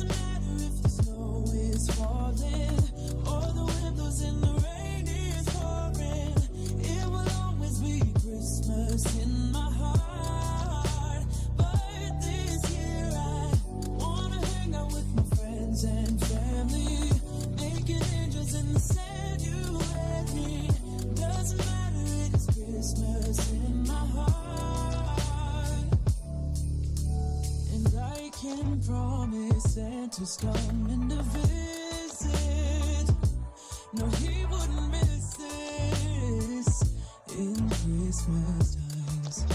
Doesn't matter if the snow is falling or the wind blows and the rain is pouring. It will always be Christmas in my heart. But this year I wanna hang out with my friends and family, making angels in the sand, you and me. Doesn't matter, it's Christmas in my heart. And I can promise Santa's coming to visit. No, he wouldn't miss this in Christmas times.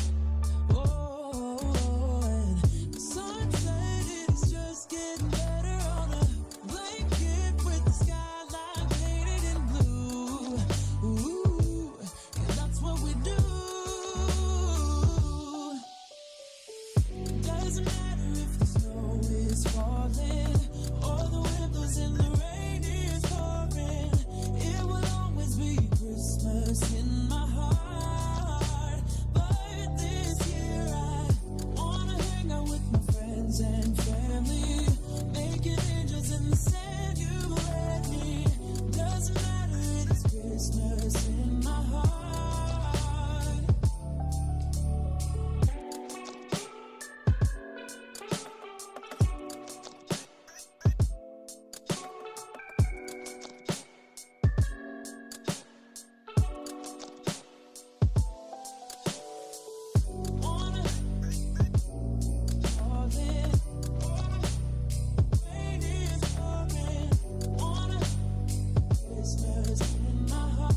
Oh, and the sunset is just getting better on a blanket with the skyline painted in blue. Ooh, and that's what we do. Doesn't matter if the snow is falling or the wind blows and the rain is pouring. It will always be Christmas in my heart. But this year I wanna hang out with my friends and family, making angels in the sand, you and me. Doesn't matter, it's Christmas in my heart. Wanna fall in, rain is pouring. Wanna Christmas in my heart.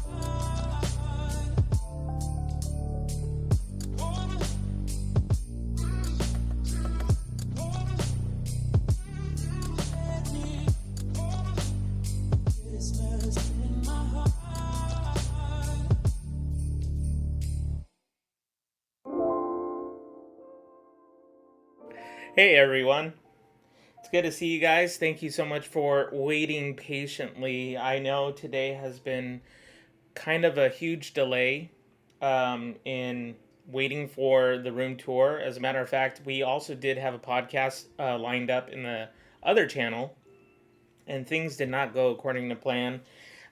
Wanna let me. Wanna Christmas in my heart. Hey everyone, it's good to see you guys. Thank you so much for waiting patiently. I know today has been kind of a huge delay in waiting for the room tour. As a matter of fact, we also did have a podcast lined up in the other channel, and things did not go according to plan.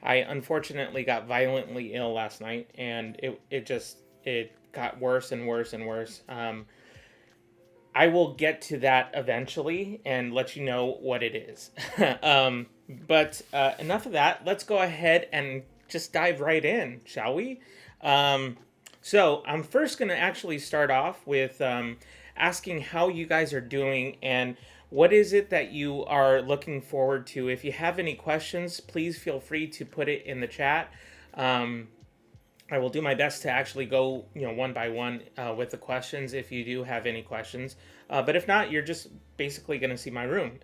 I unfortunately got violently ill last night, and it got worse and worse and worse. I will get to that eventually and let you know what it is. But enough of that. Let's go ahead and just dive right in, shall we? So I'm first going to actually start off with asking how you guys are doing and what is it that you are looking forward to. If you have any questions, please feel free to put it in the chat. I will do my best to actually go, one by one with the questions if you do have any questions. But if not, you're just basically going to see my room.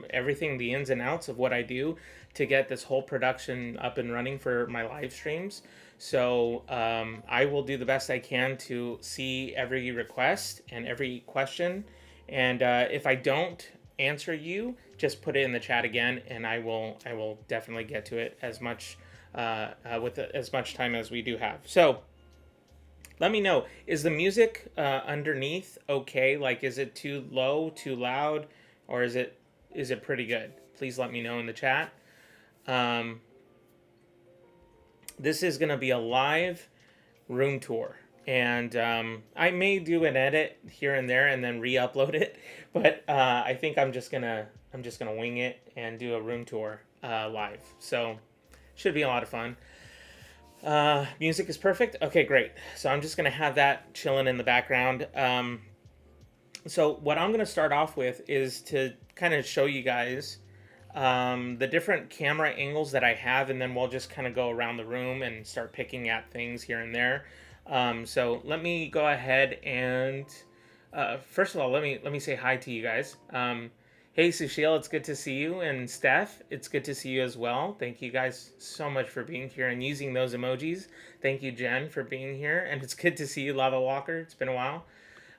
Everything, the ins and outs of what I do to get this whole production up and running for my live streams. So I will do the best I can to see every request and every question. And if I don't answer you, just put it in the chat again, and I will definitely get to it as much as much time as we do have. So let me know, is the music underneath okay? Like, is it too low, too loud, or is it pretty good? Please let me know in the chat. This is going to be a live room tour, and I may do an edit here and there and then re-upload it, but I think I'm just gonna wing it and do a room tour live. So should be a lot of fun. Music is perfect. Okay, great. So I'm just going to have that chilling in the background. So what I'm going to start off with is to kind of show you guys the different camera angles that I have, and then we'll just kind of go around the room and start picking at things here and there. So let me go ahead and first of all, let me say hi to you guys. Hey, Sushil, it's good to see you. And Steph, it's good to see you as well. Thank you guys so much for being here and using those emojis. Thank you, Jen, for being here. And it's good to see you, Lava Walker. It's been a while.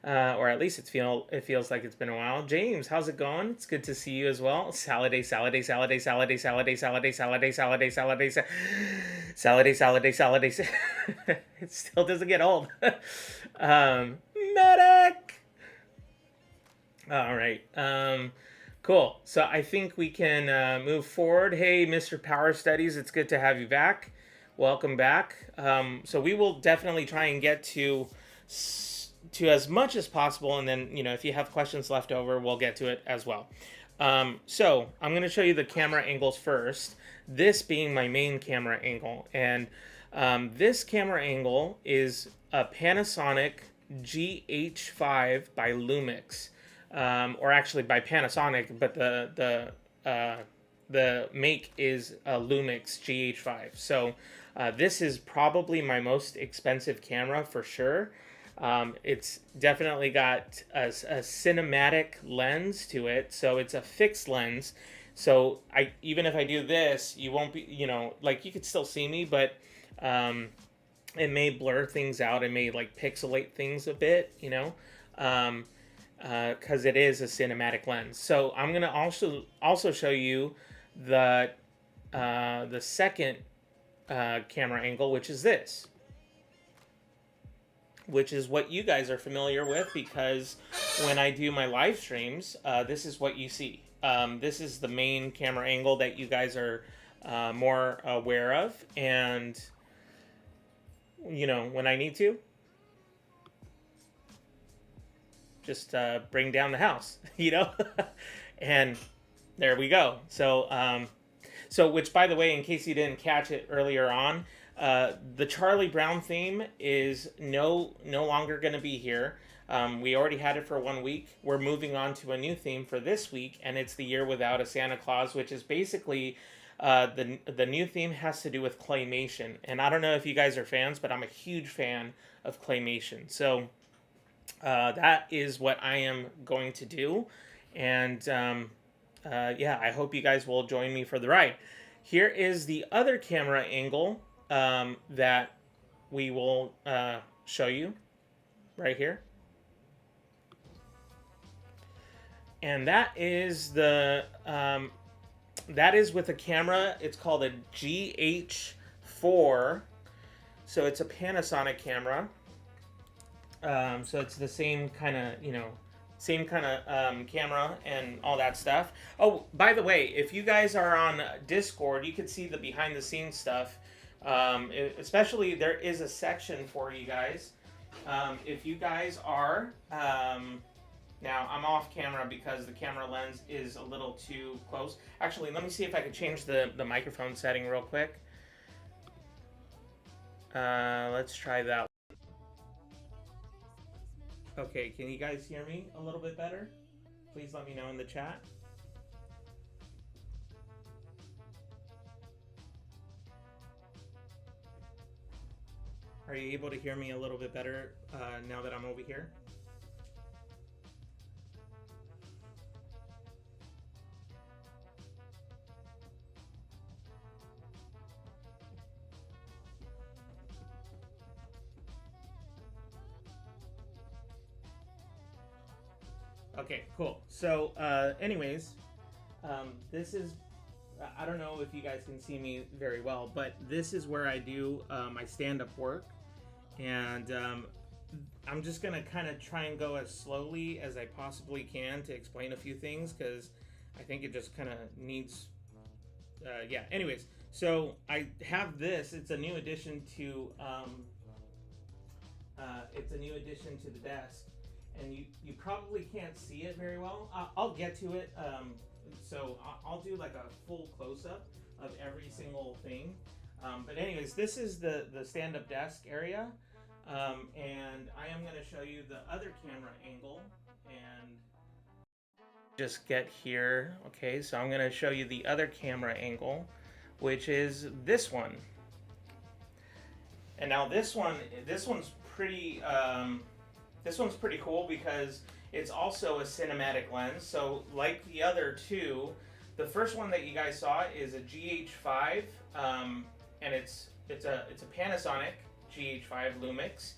Or at least it feels like it's been a while. James, how's it going? It's good to see you as well. Saladay, saladay, saladay, saladay, saladay, saladay, saladay, saladay, saladay, saladay, saladay, saladay. It still doesn't get old. Medic! All right. Cool. So I think we can move forward. Hey, Mr. Power Studies, it's good to have you back. Welcome back. So we will definitely try and get to as much as possible, and then if you have questions left over, we'll get to it as well. So I'm going to show you the camera angles first. This being my main camera angle, and this camera angle is a Panasonic GH5 by Lumix. Or actually by Panasonic, but the make is a Lumix GH5. So this is probably my most expensive camera for sure. It's definitely got a cinematic lens to it, so it's a fixed lens. So even if I do this, you won't be, like you could still see me, but it may blur things out. It may like pixelate things a bit, because it is a cinematic lens. So I'm gonna also show you the second camera angle, which is this, which is what you guys are familiar with, because when I do my live streams, this is what you see. This is the main camera angle that you guys are more aware of, and when I need to, just bring down the house, and there we go. So, which, by the way, in case you didn't catch it earlier on, the Charlie Brown theme is no longer going to be here. We already had it for 1 week. We're moving on to a new theme for this week, and it's the Year Without a Santa Claus, which is basically the new theme has to do with claymation. And I don't know if you guys are fans, but I'm a huge fan of claymation. So that is what I am going to do, and yeah, I hope you guys will join me for the ride. Here is the other camera angle that we will show you right here, and that is with a camera. It's called a GH4, so it's a Panasonic camera. So it's the same kind of, camera and all that stuff. Oh, by the way, if you guys are on Discord, you can see the behind the scenes stuff. Especially, there is a section for you guys. If you guys are, now I'm off camera because the camera lens is a little too close. Actually, let me see if I can change the microphone setting real quick. Let's try that. Okay, can you guys hear me a little bit better? Please let me know in the chat. Are you able to hear me a little bit better now that I'm over here? Okay, cool. So, anyways, this is, I don't know if you guys can see me very well, but this is where I do my stand-up work. And I'm just going to kind of try and go as slowly as I possibly can to explain a few things, because I think it just kind of needs, yeah. Anyways, so I have this. It's a new addition to, the desk. And you probably can't see it very well. I'll get to it. So I'll do like a full close-up of every single thing. But anyways, this is the stand-up desk area. And I am going to show you the other camera angle. And just get here. Okay, so I'm going to show you the other camera angle, which is this one. And now this one's pretty... this one's pretty cool because it's also a cinematic lens. So like the other two, the first one that you guys saw is a GH5, and it's a Panasonic GH5 Lumix,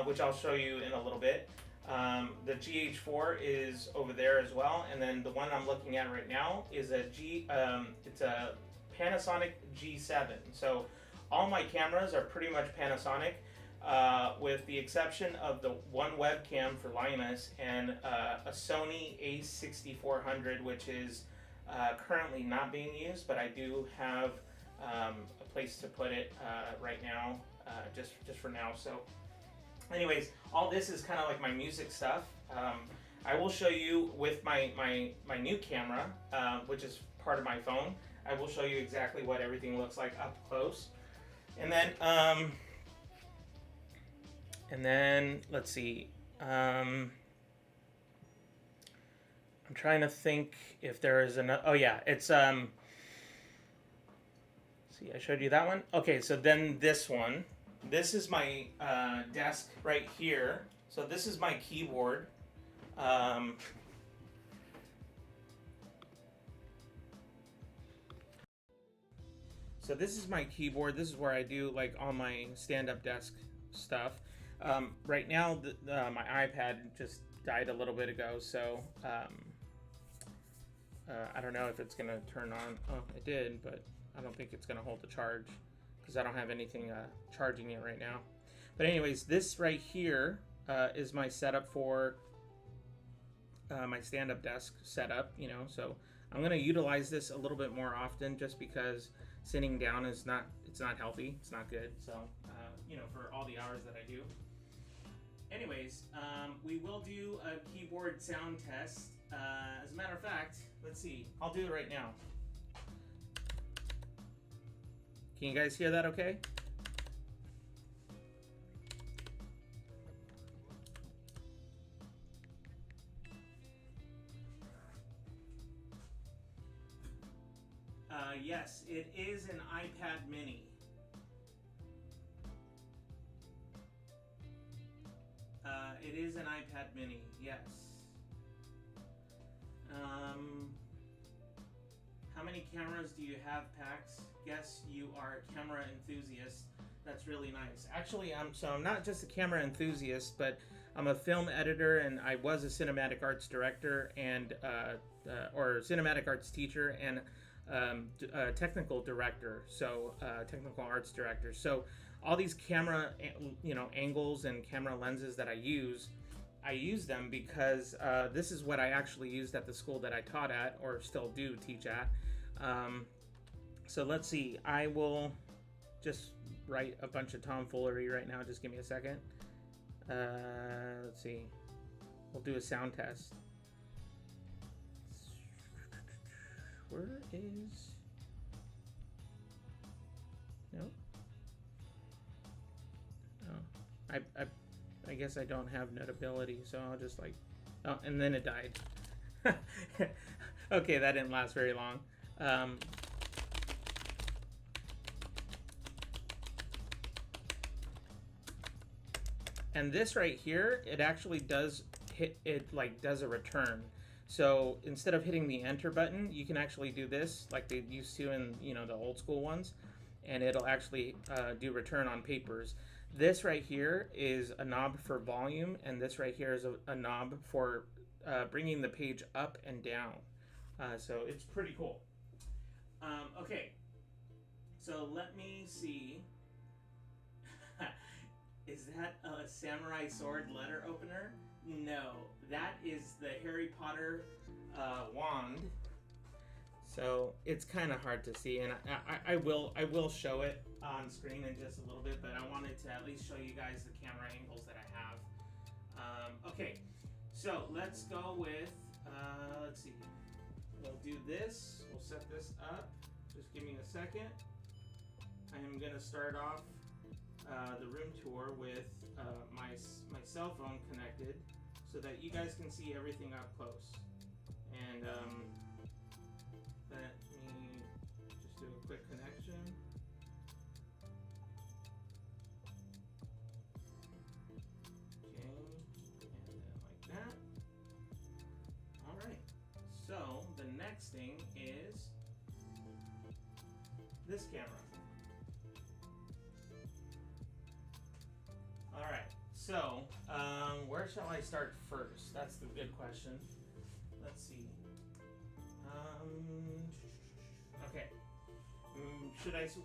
which I'll show you in a little bit. The GH4 is over there as well, and then the one I'm looking at right now is it's a Panasonic G7. So all my cameras are pretty much Panasonic. with the exception of the one webcam for Linus and a Sony a6400, which is currently not being used, but I do have a place to put it right now, just for now. So anyways, all this is kind of like my music stuff. I will show you with my new camera, which is part of my phone. I will show you exactly what everything looks like up close. And then let's see. I'm trying to think if there is another. Oh yeah, it's see, I showed you that one. Okay, so then this one. This is my desk right here. So this is my keyboard. So this is my keyboard. This is where I do like all my stand-up desk stuff. Right now, my iPad just died a little bit ago, so I don't know if it's gonna turn on. Oh, it did, but I don't think it's gonna hold the charge because I don't have anything charging it right now. But anyways, this right here is my setup for my stand-up desk setup. You know, so I'm gonna utilize this a little bit more often, just because sitting down is not healthy. It's not good. So you know, for all the hours that I do. Anyways, we will do a keyboard sound test. As a matter of fact, let's see. I'll do it right now. Can you guys hear that okay? Yes, it is an iPad mini. It is an iPad mini, yes. How many cameras do you have, Pax? Guess you are a camera enthusiast. That's really nice. Actually, I'm not just a camera enthusiast, but I'm a film editor, and I was a cinematic arts director and or cinematic arts teacher and technical director. So technical arts director. So all these camera, angles and camera lenses that I use them because this is what I actually used at the school that I taught at, or still do teach at. So let's see. I will just write a bunch of tomfoolery right now. Just give me a second. Let's see. We'll do a sound test. Where is... No? Oh. I guess I don't have notability, so I'll just like... Oh, and then it died. Okay, that didn't last very long. And this right here, it actually does hit it, like does a return. So instead of hitting the enter button, you can actually do this like they used to in the old school ones, and it'll actually do return on papers. This right here is a knob for volume, and this right here is a knob for bringing the page up and down. So it's pretty cool. Okay, so let me see. Is that a samurai sword letter opener? No, that is the Harry Potter wand. So it's kind of hard to see, and I will show it on screen in just a little bit, but I wanted to at least show you guys the camera angles that I have. Okay, so let's go with, let's see. We'll do this. We'll set this up. Just give me a second. I am going to start off the room tour with my cell phone connected so that you guys can see everything up close. And let me just do a quick connection. Okay, and then like that. All right, so the next thing is this camera. All right, so where shall I start first? That's the good question. Let's see. Okay.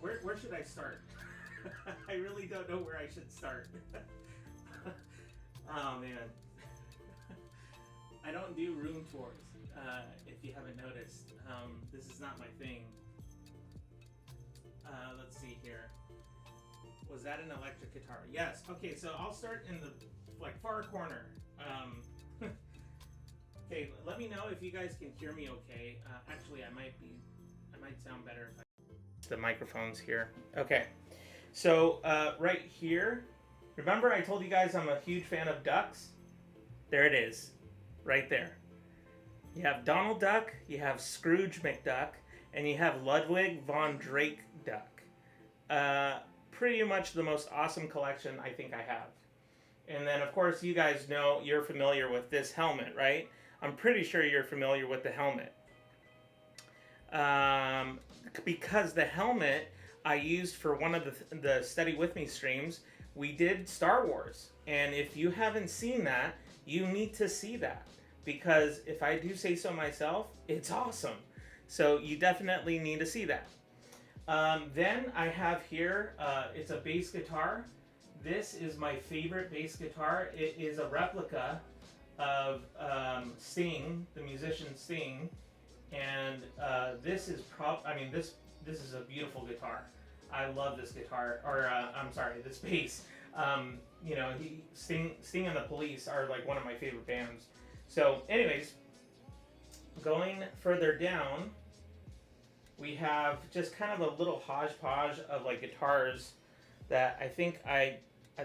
Where should I start? I really don't know where I should start. Oh man. I don't do room tours, if you haven't noticed. This is not my thing. Let's see here. Was that an electric guitar? Yes. Okay, so I'll start in the far corner. Okay, let me know if you guys can hear me okay. Actually, I might sound better if I... The microphone's here. Okay, so right here, remember I told you guys I'm a huge fan of ducks? There it is, right there. You have Donald Duck, you have Scrooge McDuck, and you have Ludwig von Drake Duck. Pretty much the most awesome collection I think I have. And then, of course, you guys know, you're familiar with this helmet, right? I'm pretty sure you're familiar with the helmet. Because the helmet I used for one of the Study With Me streams, we did Star Wars. And if you haven't seen that, you need to see that. Because if I do say so myself, it's awesome. So you definitely need to see that. Then I have here, it's a bass guitar. This is my favorite bass guitar. It is a replica of Sting, the musician Sting. And this is this is a beautiful guitar. I love this guitar, or I'm sorry, this bass. You know, Sting and the Police are like one of my favorite bands. So, anyways, going further down, we have just kind of a little hodgepodge of like guitars that I think I'd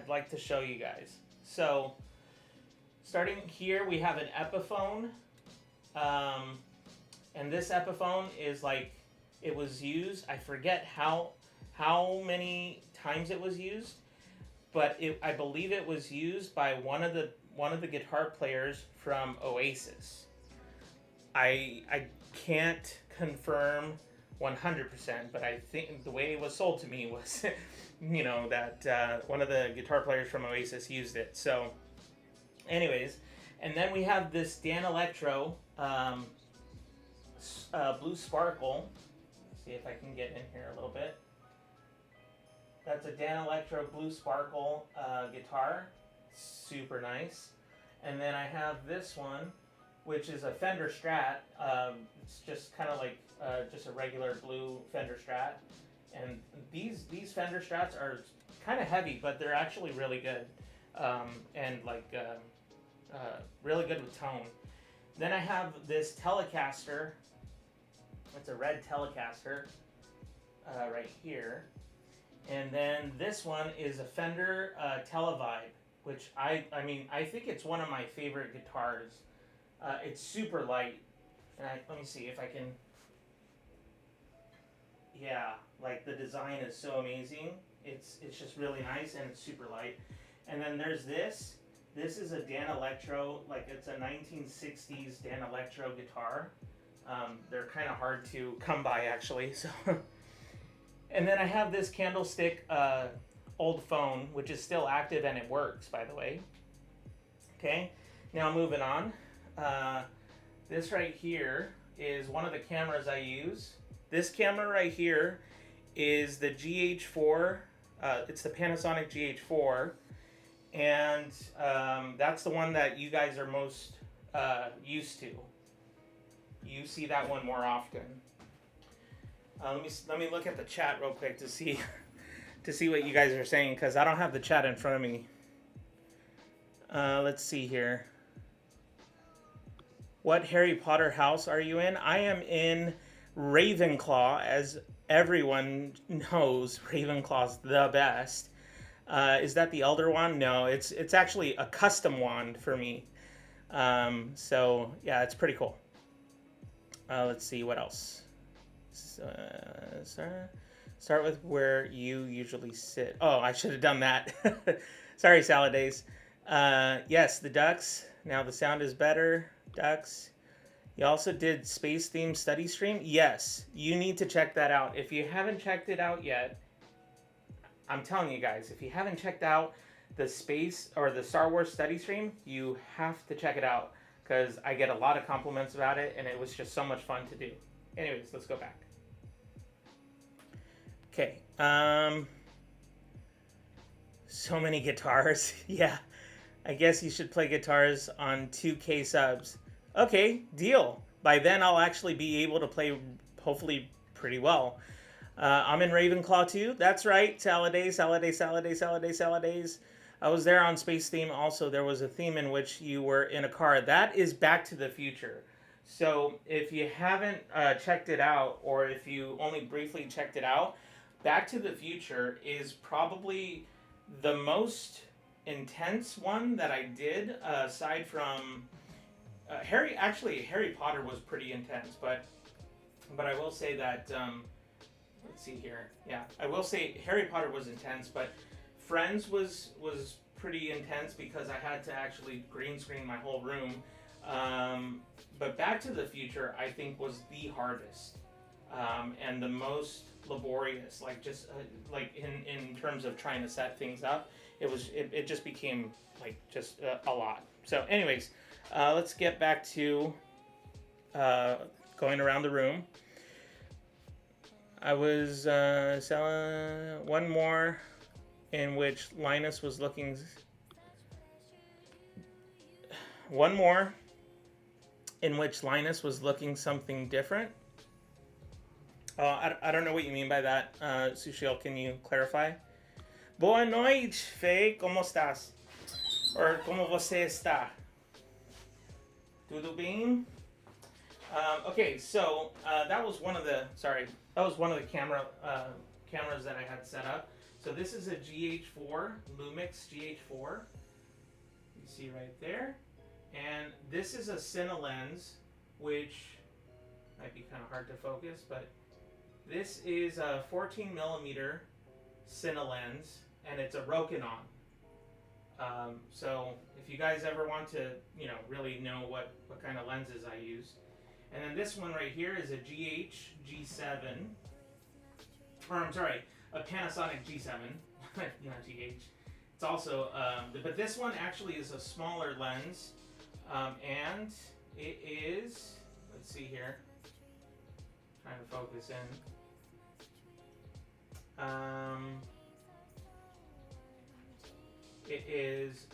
like to show you guys. So, starting here, we have an Epiphone. And this Epiphone is like, it was used, I forget how many times it was used, but I believe it was used by one of the guitar players from Oasis. I can't confirm 100%, but I think the way it was sold to me was, you know, that one of the guitar players from Oasis used it. So, anyways, and then we have this Dan Electro Blue Sparkle. Let's see if I can get in here a little bit. That's a Dan Electro Blue Sparkle guitar. Super nice. And then I have this one, which is a Fender Strat. It's just kind of like just a regular blue Fender Strat. And these Fender Strats are kind of heavy, but they're actually really good. And like really good with tone. Then I have this Telecaster. It's a red Telecaster right here. And then this one is a Fender Televibe, which I think it's one of my favorite guitars. It's super light. And let me see if I can... Yeah, like the design is so amazing. It's just really nice and it's super light. And then there's this. This is a Dan Electro, like it's a 1960s Dan Electro guitar. They're kind of hard to come by actually. So, and then I have this Candlestick old phone, which is still active and it works, by the way. Okay, now moving on. This right here is one of the cameras I use. This camera right here is the GH4. It's the Panasonic GH4. And that's the one that you guys are most used to. You see that one more often. Let me look at the chat real quick to see what you guys are saying, because I don't have the chat in front of me. Let's see here. What Harry Potter house are you in? I am in Ravenclaw, as everyone knows. Ravenclaw's the best. Is that the Elder Wand? No, it's actually a custom wand for me. So yeah, it's pretty cool. Let's see what else. Start with where you usually sit. Oh, I should have done that. Sorry, Salad Days. Yes, the ducks. Now the sound is better. Ducks. You also did Space Theme Study Stream? Yes, you need to check that out. If you haven't checked it out yet, I'm telling you guys, if you haven't checked out the Space or the Star Wars Study Stream, you have to check it out, because I get a lot of compliments about it, and it was just so much fun to do. Anyways, let's go back. Okay. So many guitars. Yeah, I guess you should play guitars on 2K subs. Okay, deal. By then, I'll actually be able to play, hopefully, pretty well. I'm in Ravenclaw too. That's right. Saladays, Saladays, Saladays, Saladays, Saladays. I was there on Space Theme also. There was a theme in which you were in a car. That is Back to the Future. So if you haven't checked it out, or if you only briefly checked it out, Back to the Future is probably the most intense one that I did, aside from Harry Potter was pretty intense, but I will say that let's see here. Yeah, I will say Harry Potter was intense, but Friends was pretty intense because I had to actually green screen my whole room. But Back to the Future, I think, was the hardest and the most laborious. Like just like in terms of trying to set things up, it just became like just a lot. So, anyways, let's get back to going around the room. I was selling one more in which Linus was looking... One more in which Linus was looking something different. I don't know what you mean by that. Sushiel, can you clarify? Boa noite, Fê. Como estás? Or como você está? Tudo bem? Okay, so that was one of the cameras that I had set up. So this is a GH4, Lumix GH4. You see right there. And this is a Cine lens, which might be kind of hard to focus, but this is a 14 millimeter Cine lens, and it's a Rokinon. So if you guys ever want to, really know what kind of lenses I use. And then this one right here is a GH G7, or I'm sorry, a Panasonic G7, not GH. It's also, but this one actually is a smaller lens, and it is, let's see here, trying to focus in. It is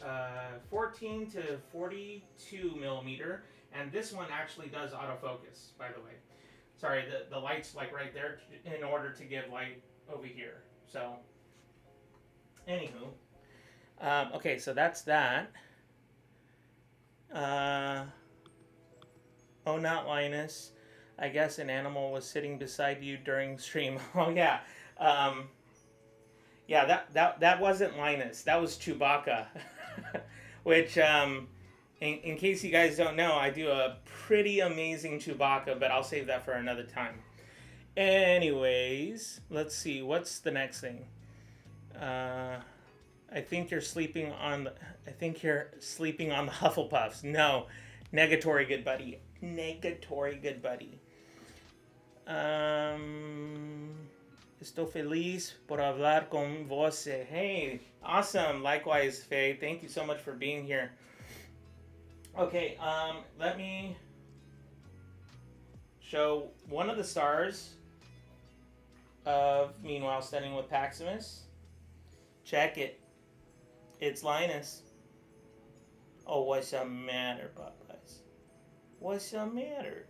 14 to 42 millimeter, and this one actually does autofocus, by the way. Sorry, the light's like right there in order to give light over here. So, anywho, okay, so that's that. Oh, not Linus. I guess an animal was sitting beside you during stream. Oh yeah. Yeah, that wasn't Linus. That was Chewbacca. Which, in case you guys don't know, I do a pretty amazing Chewbacca, but I'll save that for another time. Anyways, let's see. What's the next thing? I think you're sleeping on the Hufflepuffs. No. Negatory, good buddy. Negatory, good buddy. Estou feliz por hablar con você. Hey, awesome. Likewise, Faye. Thank you so much for being here. Okay, let me show one of the stars of Meanwhile Studying with Paximus. Check it. It's Linus. Oh, what's the matter, Popeyes? What's the matter?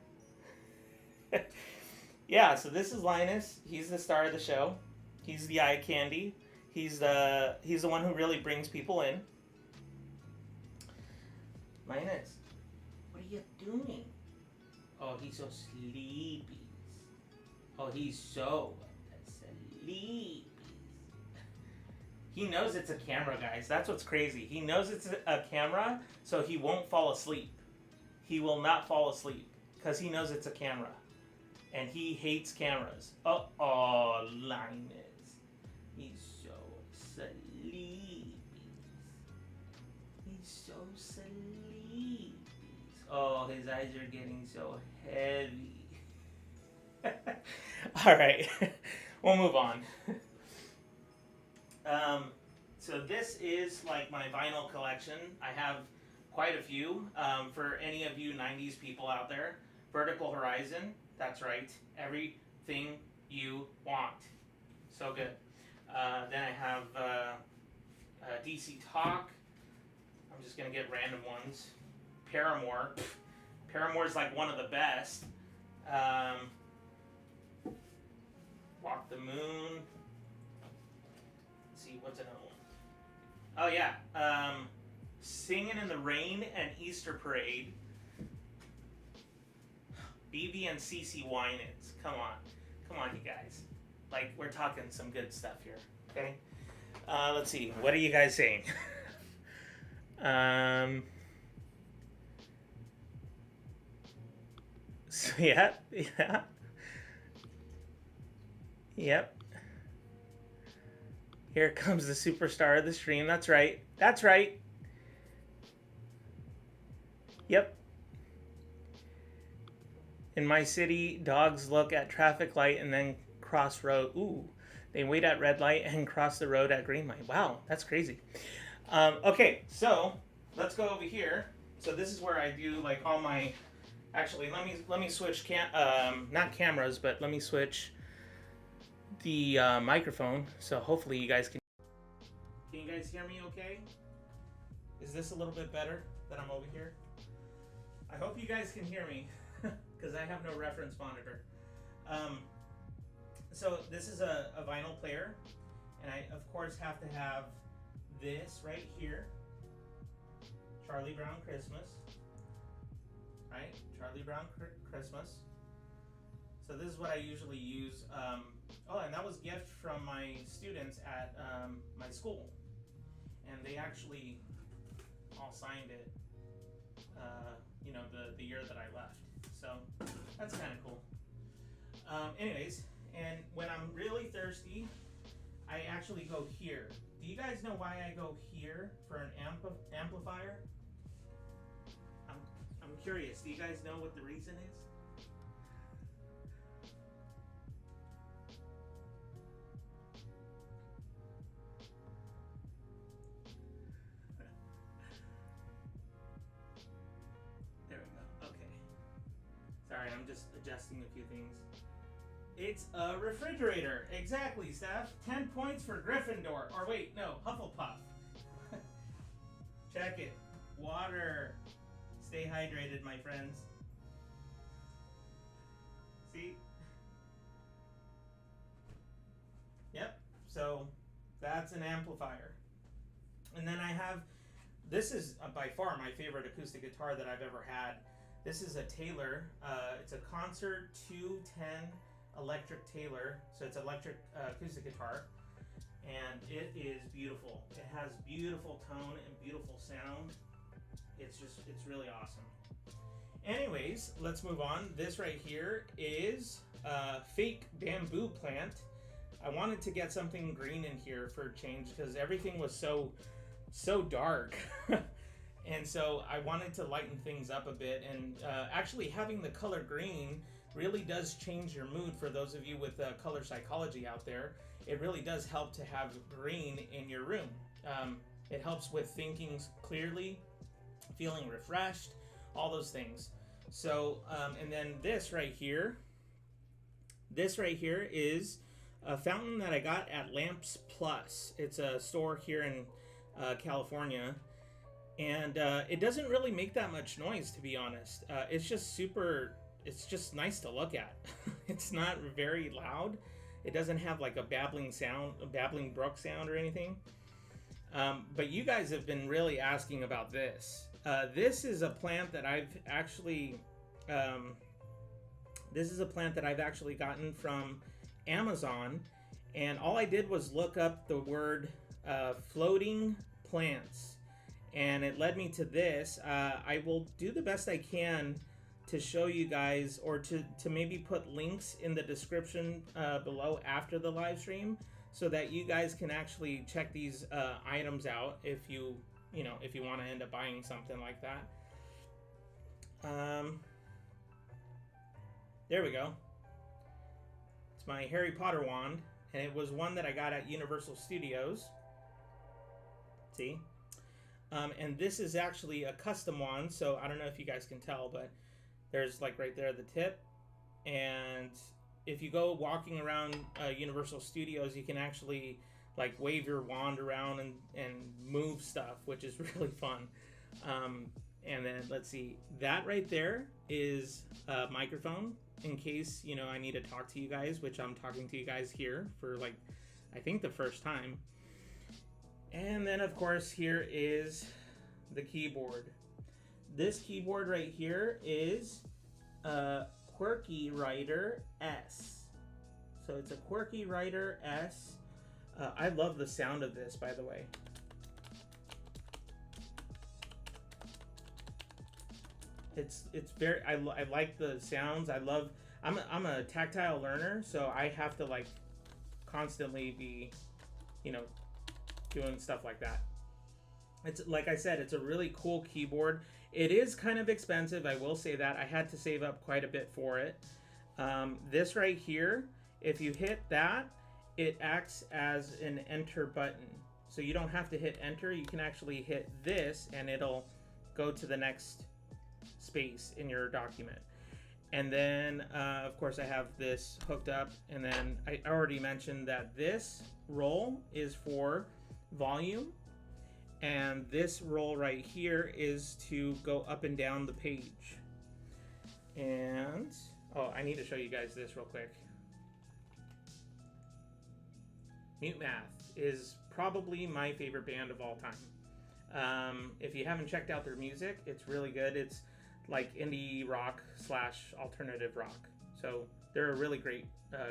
Yeah, so this is Linus. He's the star of the show. He's the eye candy. He's the one who really brings people in. Linus, what are you doing? Oh, he's so sleepy. Oh, he's so sleepy. He knows it's a camera, guys. That's what's crazy. He knows it's a camera, so he won't fall asleep. He will not fall asleep because he knows it's a camera. And he hates cameras. Oh, Linus. He's so sleepy. He's so sleepy. Oh, his eyes are getting so heavy. All right. We'll move on. So this is like my vinyl collection. I have quite a few. For any of you 90s people out there, Vertical Horizon. That's right. Everything you want. So good. Then I have DC Talk. I'm just gonna get random ones. Paramore. Paramore's like one of the best. Walk the Moon. Let's see, what's another one? Oh yeah, Singing in the Rain and Easter Parade. BB and CC Winans. Come on, you guys. Like, we're talking some good stuff here. Okay. Let's see. What are you guys saying? So yeah. Yep. Here comes the superstar of the stream. That's right. Yep. In my city, dogs look at traffic light and then cross road. Ooh, they wait at red light and cross the road at green light. Wow, that's crazy. Okay, so let's go over here. So this is where I do like all my. Actually, let me switch not cameras, but let me switch the microphone. So hopefully you guys can. Can you guys hear me? Okay. Is this a little bit better that I'm over here? I hope you guys can hear me. Because I have no reference monitor. So this is a vinyl player, and I of course have to have this right here, Charlie Brown Christmas, right? Charlie Brown Christmas. So this is what I usually use. Oh, and that was a gift from my students at my school, and they actually all signed it. You know, the year that I left. So that's kind of cool. Anyways, and when I'm really thirsty, I actually go here. Do you guys know why I go here for an amplifier? I'm curious. Do you guys know what the reason is? Sorry, I'm just adjusting a few things. It's a refrigerator. Exactly, Steph. 10 points for Gryffindor. Or wait, no, Hufflepuff. Check it. Water. Stay hydrated, my friends. See? Yep. So that's an amplifier. And then I have, this is by far my favorite acoustic guitar that I've ever had. This is a Taylor. It's a Concert 210 electric Taylor. So it's electric acoustic guitar. And it is beautiful. It has beautiful tone and beautiful sound. It's really awesome. Anyways, let's move on. This right here is a fake bamboo plant. I wanted to get something green in here for a change because everything was so dark. And so I wanted to lighten things up a bit, and actually having the color green really does change your mood. For those of you with color psychology out there, it really does help to have green in your room. It helps with thinking clearly, feeling refreshed, all those things. So, and then this right here is a fountain that I got at Lamps Plus. It's a store here in California. And it doesn't really make that much noise, to be honest. It's just nice to look at. It's not very loud. It doesn't have like a babbling brook sound or anything. But you guys have been really asking about this. This is a plant that I've actually gotten from Amazon. And all I did was look up the word floating plants. And it led me to this. I will do the best I can to show you guys, or to maybe put links in the description below after the live stream, so that you guys can actually check these items out if you want to end up buying something like that. There we go. It's my Harry Potter wand, and it was one that I got at Universal Studios. See? And this is actually a custom wand, so I don't know if you guys can tell, but there's like right there the tip. And if you go walking around Universal Studios, you can actually like wave your wand around and move stuff, which is really fun. And then let's see, that right there is a microphone in case, you know, I need to talk to you guys, which I'm talking to you guys here for like, I think the first time. And then of course here is the keyboard. This keyboard right here is a Quirky Writer S. So it's a Quirky Writer S. I love the sound of this, by the way. It's very, I like the sounds. I'm a tactile learner, so I have to like constantly be, you know, doing stuff like that. It's like I said, it's a really cool keyboard. It is kind of expensive, I will say that. I had to save up quite a bit for it. This right here, if you hit that, it acts as an enter button. So you don't have to hit enter, you can actually hit this and it'll go to the next space in your document. And then of course I have this hooked up, and then I already mentioned that this roll is for volume, and this roll right here is to go up and down the page. And oh, I need to show you guys this real quick. Mute Math is probably my favorite band of all time. If you haven't checked out their music, it's really good. It's like indie rock / alternative rock. So they're a really great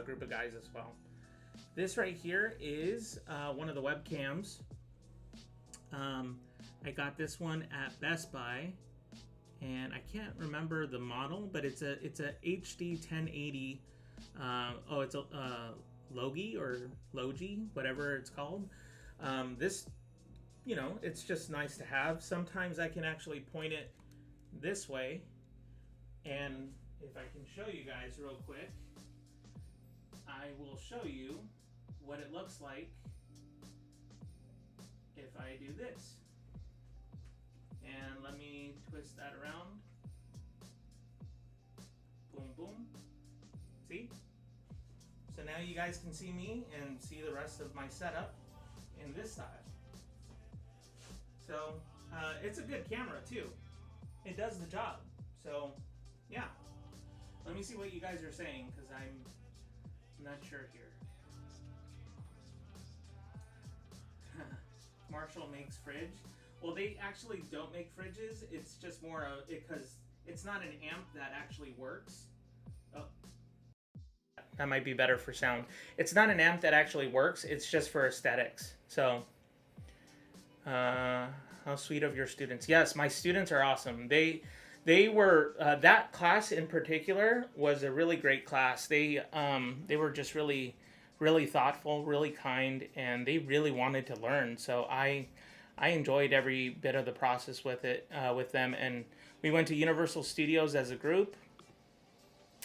group of guys as well. This right here is one of the webcams. I got this one at Best Buy, and I can't remember the model, but it's a HD 1080. It's a Logi or Logi, whatever it's called. This, you know, it's just nice to have. Sometimes I can actually point it this way, and if I can show you guys real quick, I will show you what it looks like if I do this. And let me twist that around. Boom, boom. See? So now you guys can see me and see the rest of my setup in this style. So it's a good camera too. It does the job. So yeah. Let me see what you guys are saying, because I'm not sure here. Marshall makes fridge. Well, they actually don't make fridges. It's just more of it because it's not an amp that actually works. Oh, that might be better for sound. It's not an amp that actually works. It's just for aesthetics. So, how sweet of your students. Yes, my students are awesome. They were that class in particular was a really great class. They were just really thoughtful, really kind, and they really wanted to learn. So I enjoyed every bit of the process with it with them. And we went to Universal Studios as a group,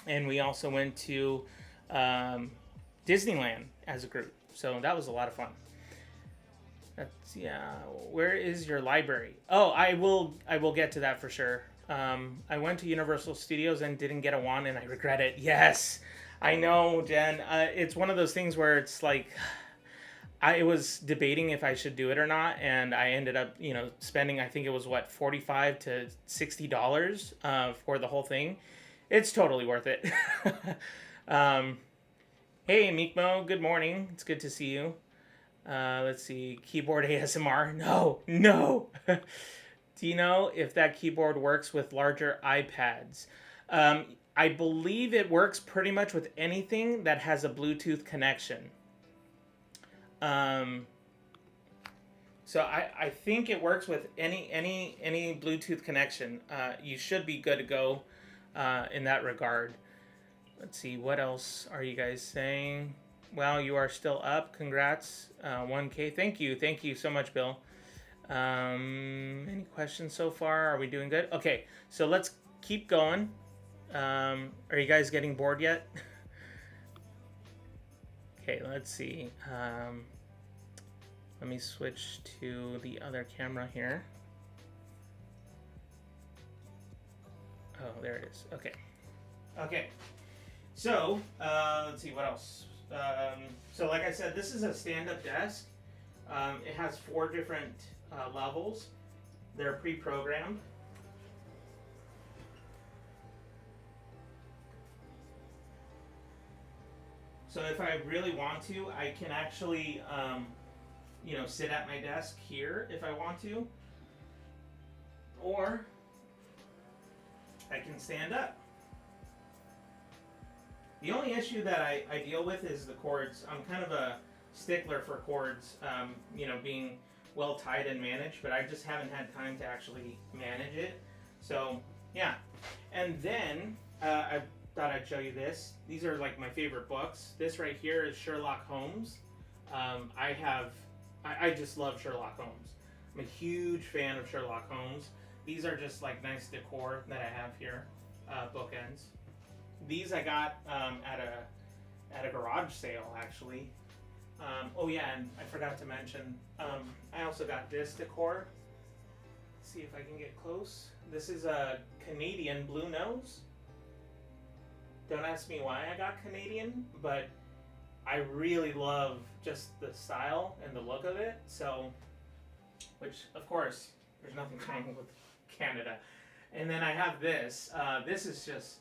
and we also went to Disneyland as a group. So that was a lot of fun. That's, yeah. Where is your library? Oh, I will get to that for sure. I went to Universal Studios and didn't get a wand, and I regret it. Yes. I know, Jen. It's one of those things where it's like, I was debating if I should do it or not, and I ended up, you know, spending, I think it was what, $45 to $60 for the whole thing. It's totally worth it. Hey, Mikmo, good morning. It's good to see you. Let's see, keyboard ASMR. No. Do you know if that keyboard works with larger iPads? I believe it works pretty much with anything that has a Bluetooth connection. So I think it works with any Bluetooth connection. You should be good to go in that regard. Let's see, what else are you guys saying? Well, you are still up. Congrats, 1K. Thank you so much, Bill. Any questions so far? Are we doing good? Okay, so let's keep going. Are you guys getting bored yet? Okay, let's see. Let me switch to the other camera here. Oh, there it is. Okay. So, let's see what else. So like I said, this is a stand-up desk. It has 4 different levels. They're pre-programmed. So if I really want to, I can actually, you know, sit at my desk here if I want to. Or I can stand up. The only issue that I deal with is the chords. I'm kind of a stickler for chords, you know, being well tied and managed, but I just haven't had time to actually manage it. So, yeah. And then I thought I'd show you this. These are like my favorite books. This right here is Sherlock Holmes. I just love Sherlock Holmes. I'm a huge fan of Sherlock Holmes. These are just like nice decor that I have here, bookends. These I got at a garage sale actually. Oh yeah, and I forgot to mention, I also got this decor. Let's see if I can get close. This is a Canadian Blue Nose. Don't ask me why I got Canadian, but I really love just the style and the look of it. So, which of course, there's nothing wrong with Canada. And then I have this. This is just,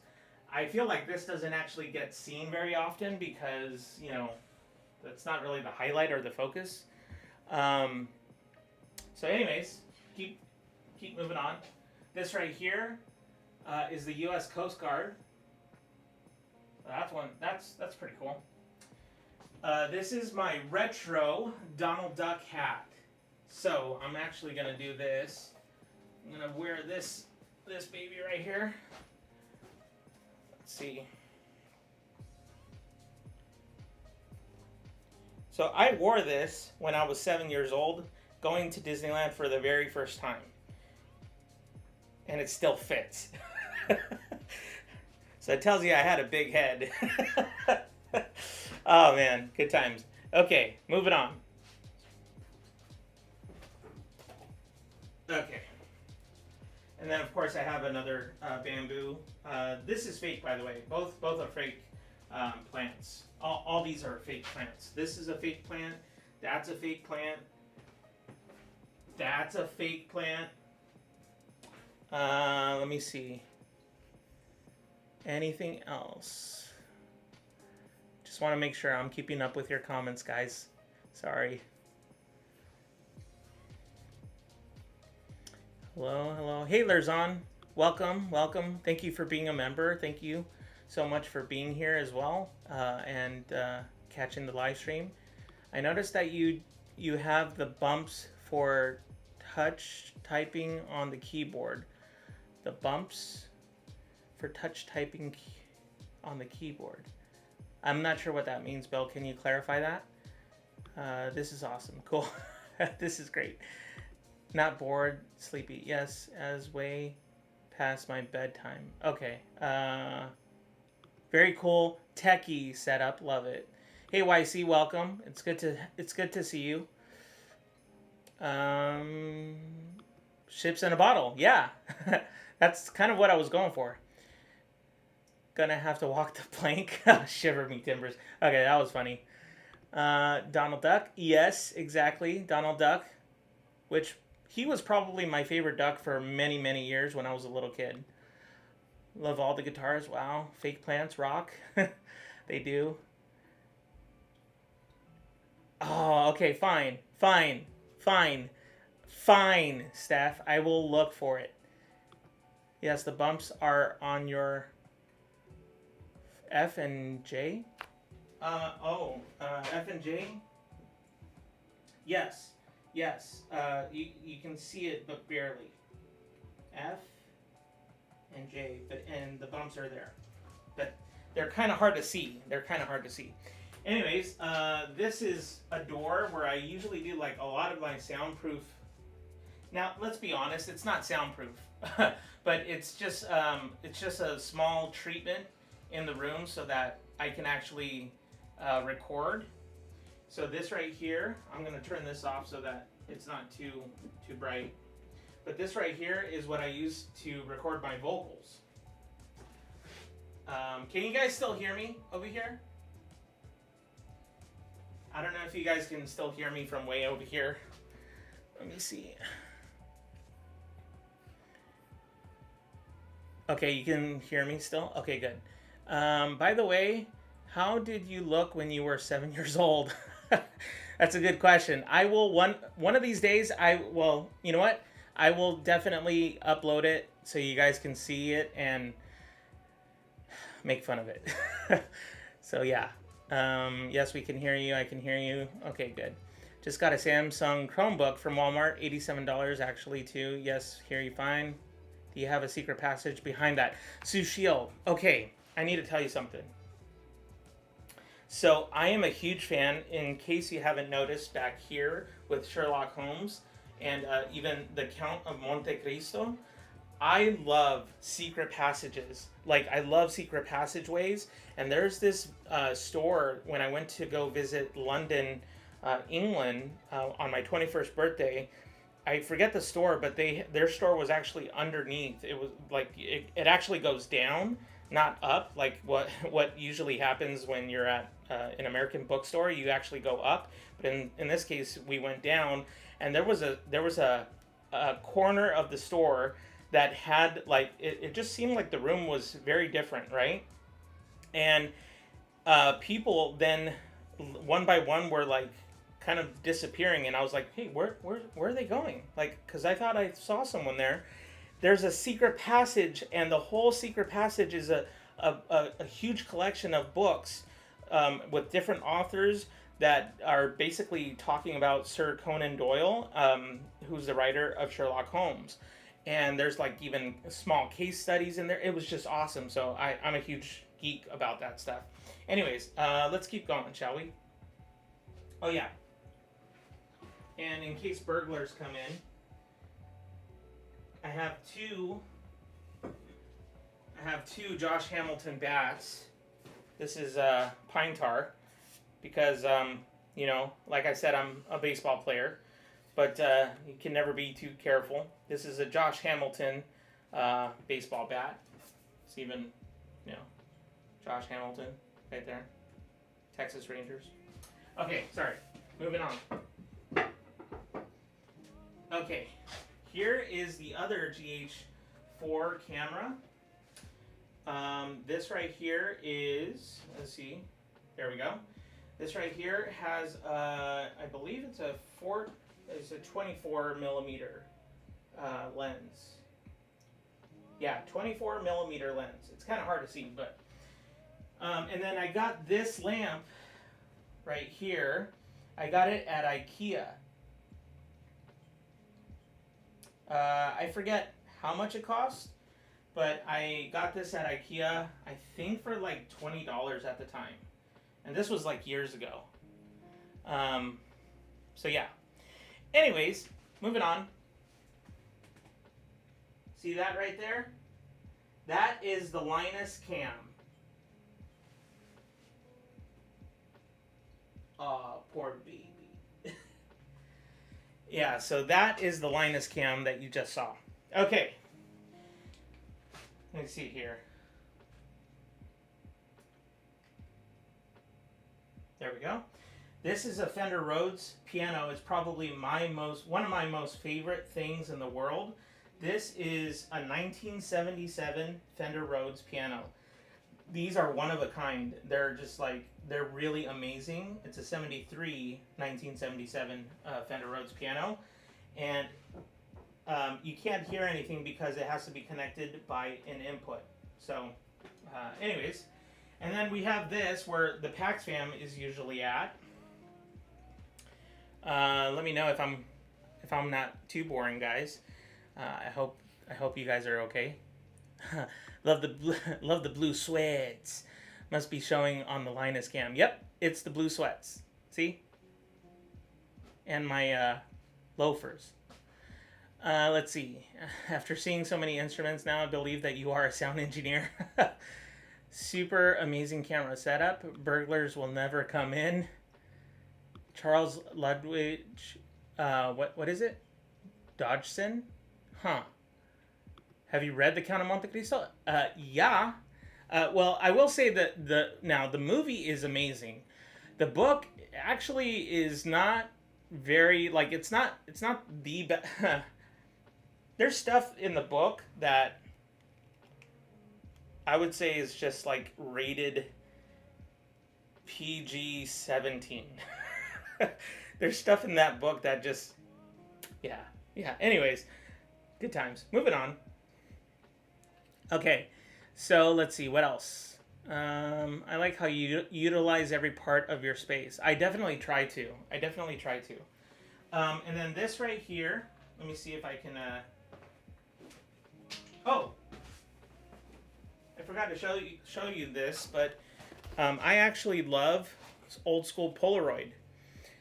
I feel like this doesn't actually get seen very often because, you know, that's not really the highlight or the focus. So anyways, keep moving on. This right here is the U.S. Coast Guard. That's pretty cool. This is my retro Donald Duck hat. So I'm actually gonna do this. I'm gonna wear this baby right here. Let's see. So I wore this when I was 7 years old, going to Disneyland for the very first time. And it still fits. So it tells you I had a big head. Oh man, good times. Okay, moving on. Okay. And then of course I have another bamboo. This is fake, by the way. Both are fake plants. All these are fake plants. This is a fake plant. That's a fake plant. That's a fake plant. Let me see. Anything else? Just want to make sure I'm keeping up with your comments, guys. Sorry. Hello, hello. Hey, Lerzon. Welcome, welcome. Thank you for being a member. Thank you so much for being here as well and catching the live stream. I noticed that you have the bumps for touch typing on the keyboard. The bumps for touch typing on the keyboard. I'm not sure what that means, Bill. Can you clarify that? This is awesome. Cool. This is great. Not bored, sleepy. Yes, as way past my bedtime. Okay. Very cool techie setup. Love it. Hey YC, welcome. It's good to see you. Ships in a bottle. Yeah. That's kind of what I was going for. Gonna have to walk the plank. Shiver me timbers. Okay, that was funny. Donald Duck. Yes, exactly. Donald Duck. Which he was probably my favorite duck for many, many years when I was a little kid. Love all the guitars. Wow. Fake plants rock. They do. Oh, okay. Fine. Fine. Fine. Fine, Steph. I will look for it. Yes, the bumps are on your F and J? F and J? Yes. Yes. You can see it, but barely. F and J, and the bumps are there. But they're kind of hard to see. Anyways, this is a door where I usually do like a lot of my soundproof. Now, let's be honest, it's not soundproof, but it's just a small treatment in the room so that I can actually record. So this right here, I'm going to turn this off so that it's not too bright. But this right here is what I use to record my vocals. Can you guys still hear me over here? I don't know if you guys can still hear me from way over here. Let me see. Okay, you can hear me still? Okay, good. By the way, how did you look when you were 7 years old? That's a good question. I will one of these days. You know what? I will definitely upload it so you guys can see it and make fun of it. So yeah. Yes, we can hear you. I can hear you. Okay, good. Just got a Samsung Chromebook from Walmart, $87 actually too. Yes, hear you fine. Do you have a secret passage behind that? Sushil, okay, I need to tell you something. So I am a huge fan, in case you haven't noticed back here with Sherlock Holmes and even the Count of Monte Cristo. I love secret passages. Like, I love secret passageways. And there's this store when I went to go visit London, England, on my 21st birthday. I forget the store, but their store was actually underneath. It was like it actually goes down, not up, like what usually happens when you're at an American bookstore. You actually go up, but in this case, we went down, and there was a corner of the store that had like it just seemed like the room was very different, right? And people then one by one were like kind of disappearing, and I was like, hey, where are they going? Like, because I thought I saw someone there. There's a secret passage, and the whole secret passage is a huge collection of books with different authors that are basically talking about Sir Conan Doyle, who's the writer of Sherlock Holmes. And there's like even small case studies in there. It was just awesome. So I'm a huge geek about that stuff. Anyways, let's keep going, shall we? Oh yeah. And in case burglars come in, I have two Josh Hamilton bats. This is pine tar because you know, like I said, I'm a baseball player, but you can never be too careful. This is a Josh Hamilton baseball bat. It's even, you know, Josh Hamilton right there, Texas Rangers. Okay, sorry. Moving on. Okay, here is the other GH4 camera. This right here is, let's see, there we go. This right here has, I believe it's a 24 millimeter lens. Yeah, 24 millimeter lens. It's kind of hard to see, but, and then I got this lamp right here. I got it at IKEA. I forget how much it cost, but I got this at IKEA, I think for like $20 at the time. And this was like years ago. So yeah. Anyways, moving on. See that right there? That is the Linus Cam. Oh, poor baby. Yeah, so that is the Linus Cam that you just saw. Okay. Let me see here. There we go. This is a Fender Rhodes piano. It's probably one of my most favorite things in the world. This is a 1977 Fender Rhodes piano. These are one of a kind. They're just like, they're really amazing. It's a 73 1977 Fender Rhodes piano. And you can't hear anything because it has to be connected by an input. So anyways, and then we have this where the Pax fam is usually at. Let me know if I'm not too boring, guys. I hope you guys are okay. Love the blue sweats. Must be showing on the Linus Cam. Yep, it's the blue sweats. See? And my loafers. Let's see. After seeing so many instruments now, I believe that you are a sound engineer. Super amazing camera setup. Burglars will never come in. Charles Ludwig. What is it? Dodgson? Huh. Have you read The Count of Monte Cristo? Yeah. Well, I will say that the movie is amazing. The book actually is not very, like, it's not the best. There's stuff in the book that I would say is just like rated PG-17. There's stuff in that book that just, yeah. Anyways, good times. Moving on. Okay, so let's see, what else? I like how you utilize every part of your space. I definitely try to. And then this right here, let me see if I can, oh, I forgot to show you this, but I actually love old school Polaroid.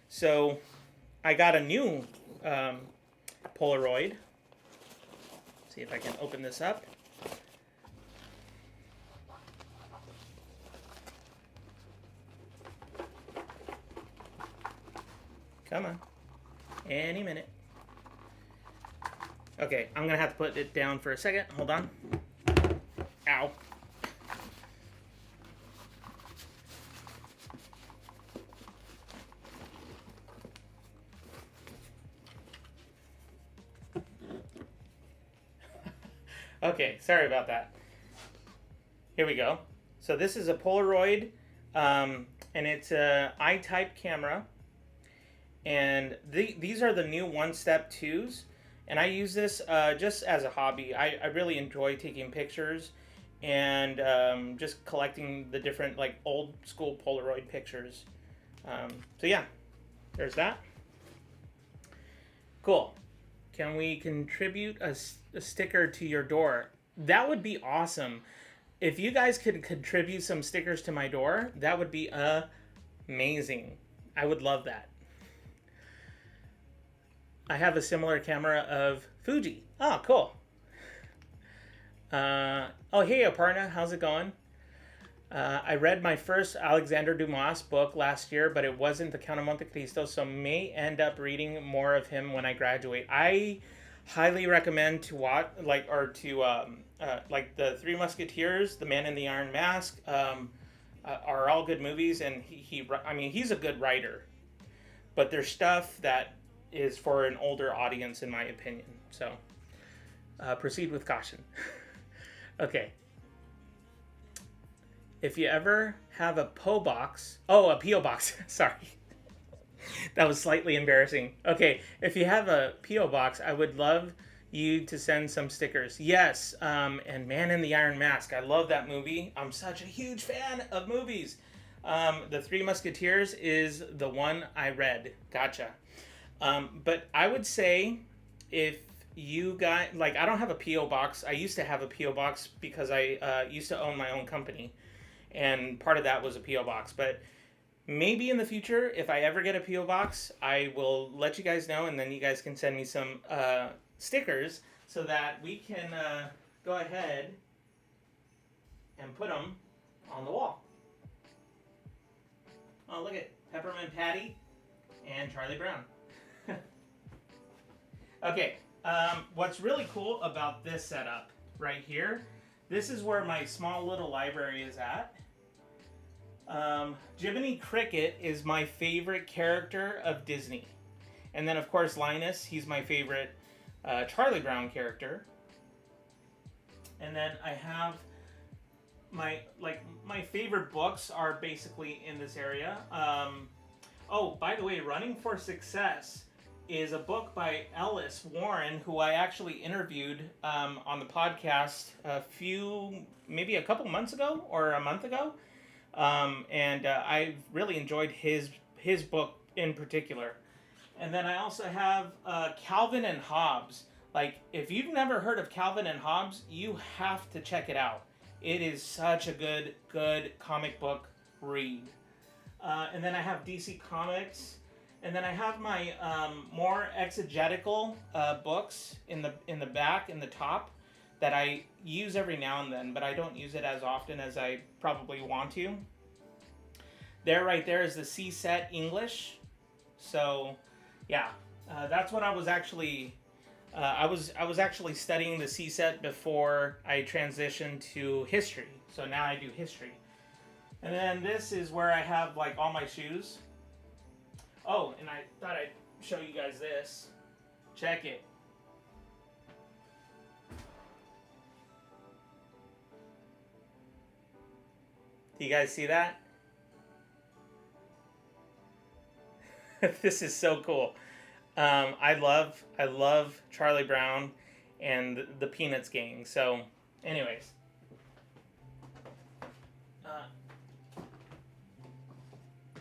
So I got a new Polaroid. See if I can open this up. Come on. Any minute. Okay, I'm going to have to put it down for a second. Hold on. Ow. Okay, sorry about that. Here we go. So this is a Polaroid, and it's a I-type camera. And these are the new one-step 2s. And I use this just as a hobby. I really enjoy taking pictures and just collecting the different, like, old school Polaroid pictures. So yeah, there's that. Cool. Can we contribute a sticker to your door? That would be awesome. If you guys could contribute some stickers to my door, that would be amazing. I would love that. I have a similar camera of Fuji. Oh, cool. Oh, hey, Aparna. How's it going? I read my first Alexander Dumas book last year, but it wasn't The Count of Monte Cristo, so may end up reading more of him when I graduate. I highly recommend to watch, like The Three Musketeers, The Man in the Iron Mask, are all good movies, and he's a good writer, but there's stuff that is for an older audience, in my opinion. So proceed with caution. Okay. If you ever have a P.O. box, sorry. That was slightly embarrassing. Okay, if you have a P.O. box, I would love you to send some stickers. Yes, and Man in the Iron Mask. I love that movie. I'm such a huge fan of movies. The Three Musketeers is the one I read. Gotcha. But I would say if you got, like, I don't have a P.O. box. I used to have a P.O. box because I used to own my own company. And part of that was a P.O. box. But maybe in the future, if I ever get a P.O. box, I will let you guys know. And then you guys can send me some stickers so that we can go ahead and put them on the wall. Oh, look at Peppermint Patty and Charlie Brown. Okay, what's really cool about this setup right here, this is where my small little library is at. Jiminy Cricket is my favorite character of Disney. And then, of course, Linus, he's my favorite Charlie Brown character. And then I have my favorite books are basically in this area. Oh, by the way, Running for Success is a book by Ellis Warren, who I actually interviewed on the podcast maybe a couple months ago or a month ago. And I really enjoyed his book in particular. And then I also have Calvin and Hobbes. Like, if you've never heard of Calvin and Hobbes, you have to check it out. It is such a good comic book read. And then I have DC Comics. And then I have my more exegetical books in the back, in the top, that I use every now and then, but I don't use it as often as I probably want to. Right there is the C-Set English. So, yeah, that's what I was actually. I was actually studying the C-Set before I transitioned to history. So now I do history. And then this is where I have like all my shoes. Oh, and I thought I'd show you guys this. Check it. Do you guys see that? This is so cool. I love Charlie Brown and the Peanuts gang. So, anyways.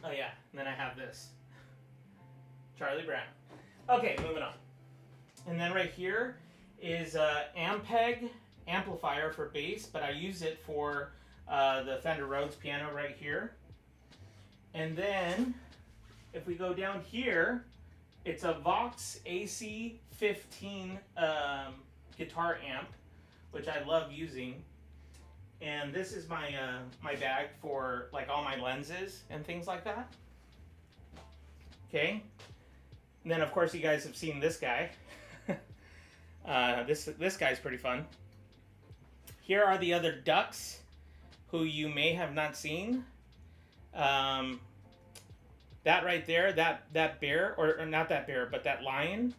Oh yeah, and then I have this. Charlie Brown. Okay, moving on. And then right here is a Ampeg amplifier for bass, but I use it for the Fender Rhodes piano right here. And then if we go down here, it's a Vox AC15 guitar amp, which I love using. And this is my my bag for like all my lenses and things like that. Okay. And then of course you guys have seen this guy. This guy's pretty fun. Here are the other ducks who you may have not seen. That right there, that bear, or not that bear, but that lion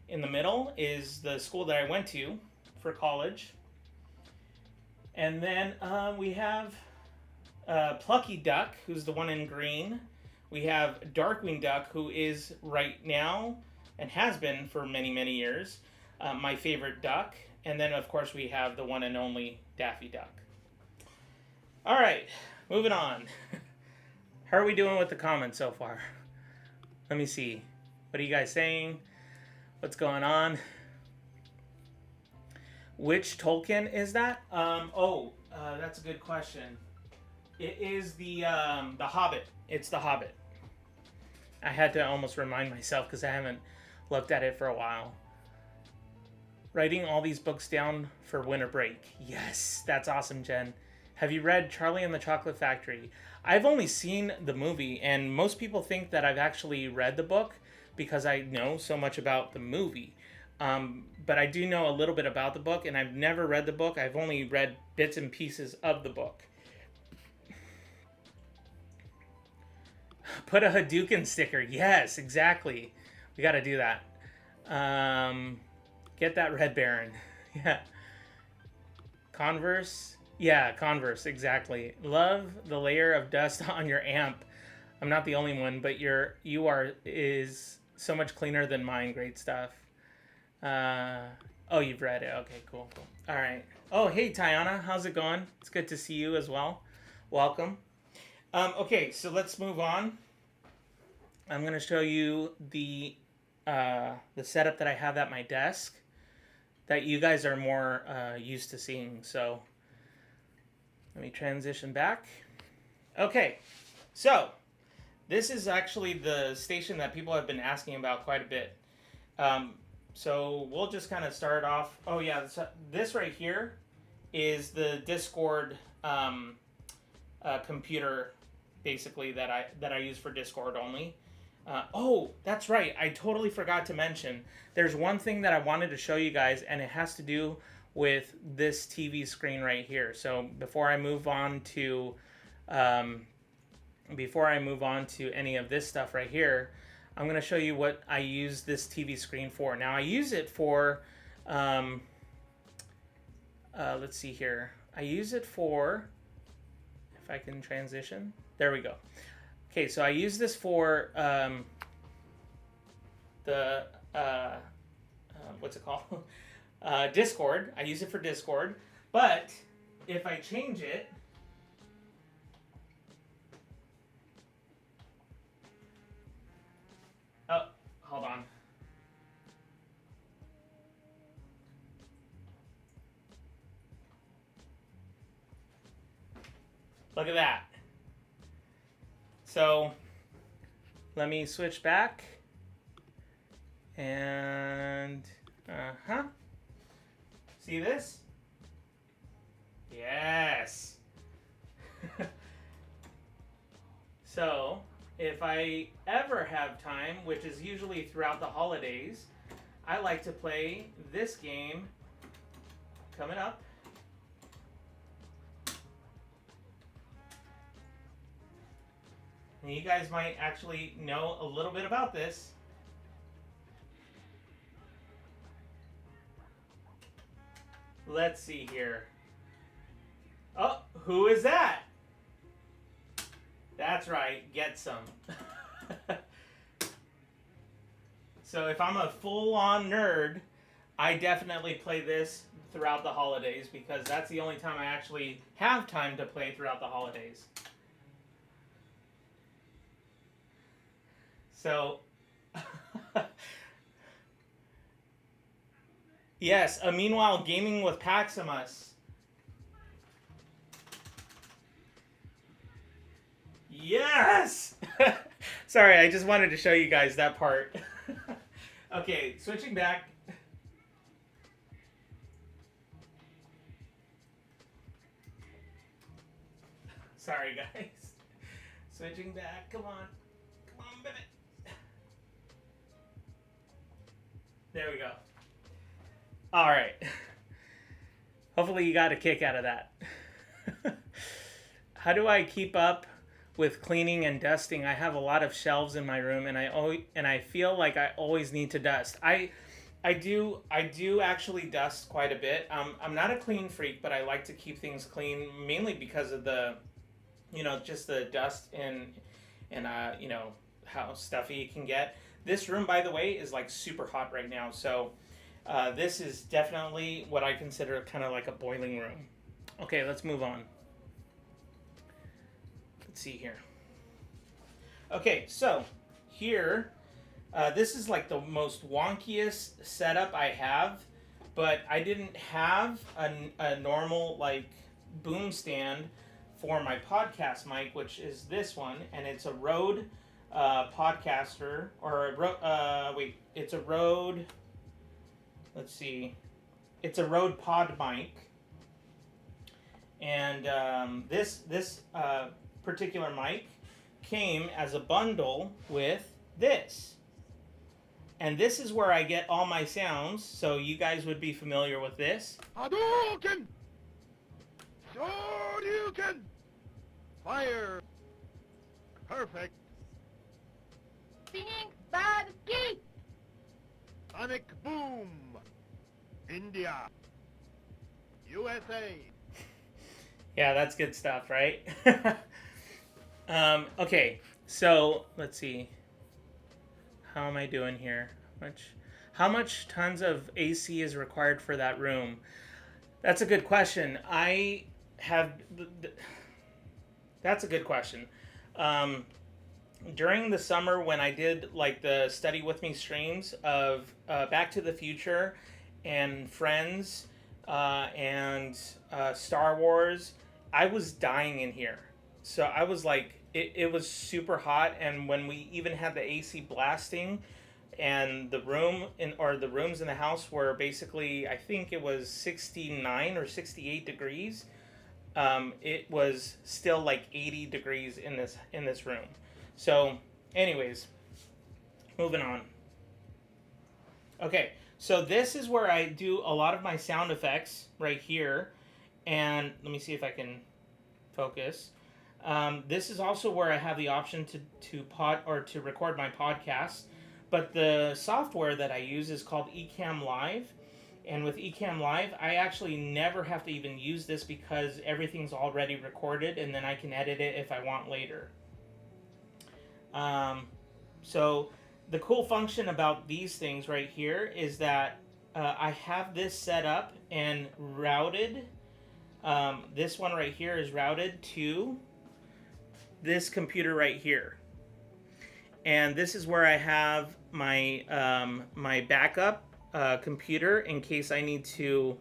in the middle is the school that I went to for college. And then we have Plucky Duck, who's the one in green. We have Darkwing Duck, who is right now, and has been for many, many years, my favorite duck. And then, of course, we have the one and only Daffy Duck. All right, moving on. How are we doing with the comments so far? Let me see. What are you guys saying? What's going on? Which Tolkien is that? That's a good question. It is the Hobbit. It's the Hobbit. I had to almost remind myself because I haven't looked at it for a while. Writing all these books down for winter break. Yes, that's awesome, Jen. Have you read Charlie and the Chocolate Factory? I've only seen the movie, and most people think that I've actually read the book because I know so much about the movie. But I do know a little bit about the book, and I've never read the book. I've only read bits and pieces of the book. Put a Hadouken sticker. Yes, exactly. We got to do that. Get that Red Baron. Yeah. Converse. Yeah, Converse, exactly. Love the layer of dust on your amp. I'm not the only one, but you are is so much cleaner than mine. Great stuff. Oh, you've read it. Okay, cool. All right. Oh, hey, Tiana. How's it going? It's good to see you as well. Welcome. Okay, so let's move on. I'm going to show you the setup that I have at my desk that you guys are more used to seeing. So let me transition back. Okay, so this is actually the station that people have been asking about quite a bit. So we'll just kind of start off. Oh yeah, this right here is the Discord computer, basically that I use for Discord only. Oh, that's right. I totally forgot to mention. There's one thing that I wanted to show you guys, and it has to do with this TV screen right here. So before I move on to any of this stuff right here, I'm going to show you what I use this TV screen for. Now I use it for, let's see here. I use it for, if I can transition, there we go. Okay, so I use this for what's it called? Discord. I use it for Discord. But if I change it, oh, hold on. Look at that. So let me switch back and see this? Yes. So if I ever have time, which is usually throughout the holidays, I like to play this game coming up. And you guys might actually know a little bit about this. Let's see here. Oh, who is that? That's right, get some. So if I'm a full-on nerd, I definitely play this throughout the holidays because that's the only time I actually have time to play throughout the holidays. So, yes, meanwhile, gaming with Paximus. Yes! Sorry, I just wanted to show you guys that part. Okay, switching back. Sorry, guys. Switching back. Come on. Come on, baby. There we go. All right. Hopefully you got a kick out of that. How do I keep up with cleaning and dusting? I have a lot of shelves in my room, and I feel like I always need to dust. I do actually dust quite a bit. I'm not a clean freak, but I like to keep things clean, mainly because of the, just the dust and how stuffy it can get. This room, by the way, is like super hot right now, so this is definitely what I consider kind of like a boiling room. Okay, let's move on. Let's see here. Okay, so here, this is like the most wonkiest setup I have, but I didn't have a normal like boom stand for my podcast mic, which is this one, and it's a Rhodes podcaster, or it's a Rhodes, let's see, it's a Rhodes pod mic, and this particular mic came as a bundle with this, and this is where I get all my sounds, so you guys would be familiar with this. Hadouken! Shoryuken! Fire! Perfect! Singing bad ski! Sonic boom! India! USA! Yeah, that's good stuff, right? Okay, so let's see. How am I doing here? How much tons of AC is required for that room? That's a good question. That's a good question. During the summer when I did like the study with me streams of Back to the Future and Friends and Star Wars, I was dying in here. So I was like, it was super hot, and when we even had the AC blasting, and the rooms in the house were basically, I think it was 69 or 68 degrees. It was still like 80 degrees in this room. So, anyways, moving on. Okay, so this is where I do a lot of my sound effects right here, and let me see if I can focus. This is also where I have the option to record my podcast, but the software that I use is called Ecamm Live, and with Ecamm Live, I actually never have to even use this because everything's already recorded, and then I can edit it if I want later. So the cool function about these things right here is that I have this set up and routed. This one right here is routed to this computer right here, and this is where I have my my backup computer in case I need to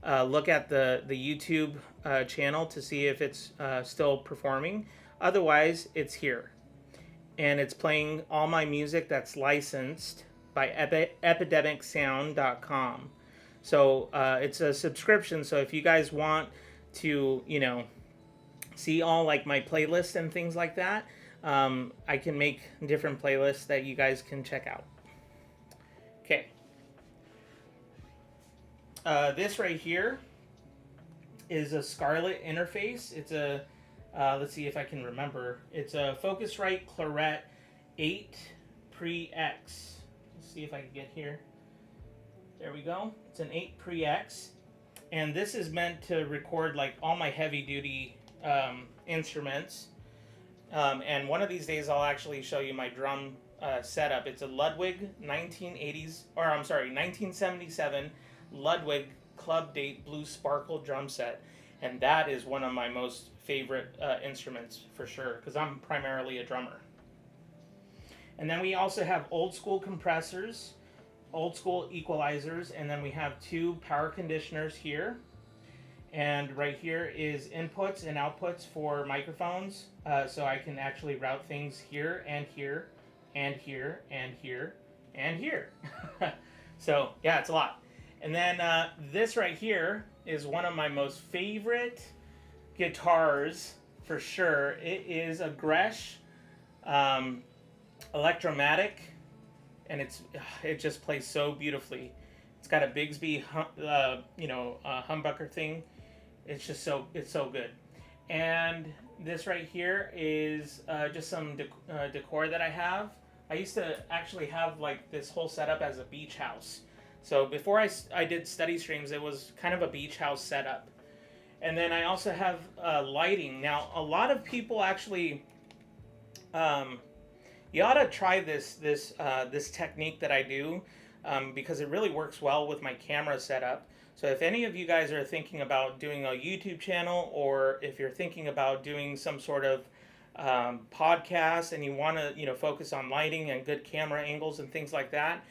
look at the YouTube channel to see if it's still performing. Otherwise, it's here, and it's playing all my music that's licensed by epidemicsound.com. So it's a subscription, so if you guys want to see all like my playlists and things like that, I can make different playlists that you guys can check out. Okay. This right here is a Scarlett interface. It's a Let's see if I can remember. It's a Focusrite Claret 8 Pre-X. Let's see if I can get here. There we go. It's an 8 Pre-X. And this is meant to record like all my heavy duty instruments. And one of these days I'll actually show you my drum setup. It's a Ludwig 1977 Ludwig Club Date Blue Sparkle drum set. And that is one of my most favorite instruments for sure, because I'm primarily a drummer. And then we also have old school compressors, old school equalizers, and then we have 2 power conditioners here. And right here is inputs and outputs for microphones, so I can actually route things here and here and here and here and here. So yeah, it's a lot. And then this right here is one of my most favorite guitars for sure. It is a Gresh Electromatic, and it just plays so beautifully. It's got a Bigsby humbucker thing. It's just so good. And this right here is just some decor that I have. I used to actually have like this whole setup as a beach house. So before I did study streams, it was kind of a beach house setup. And then I also have lighting. Now, a lot of people actually, you ought to try this technique that I do, because it really works well with my camera setup. So if any of you guys are thinking about doing a YouTube channel, or if you're thinking about doing some sort of podcast and you want to focus on lighting and good camera angles and things like that,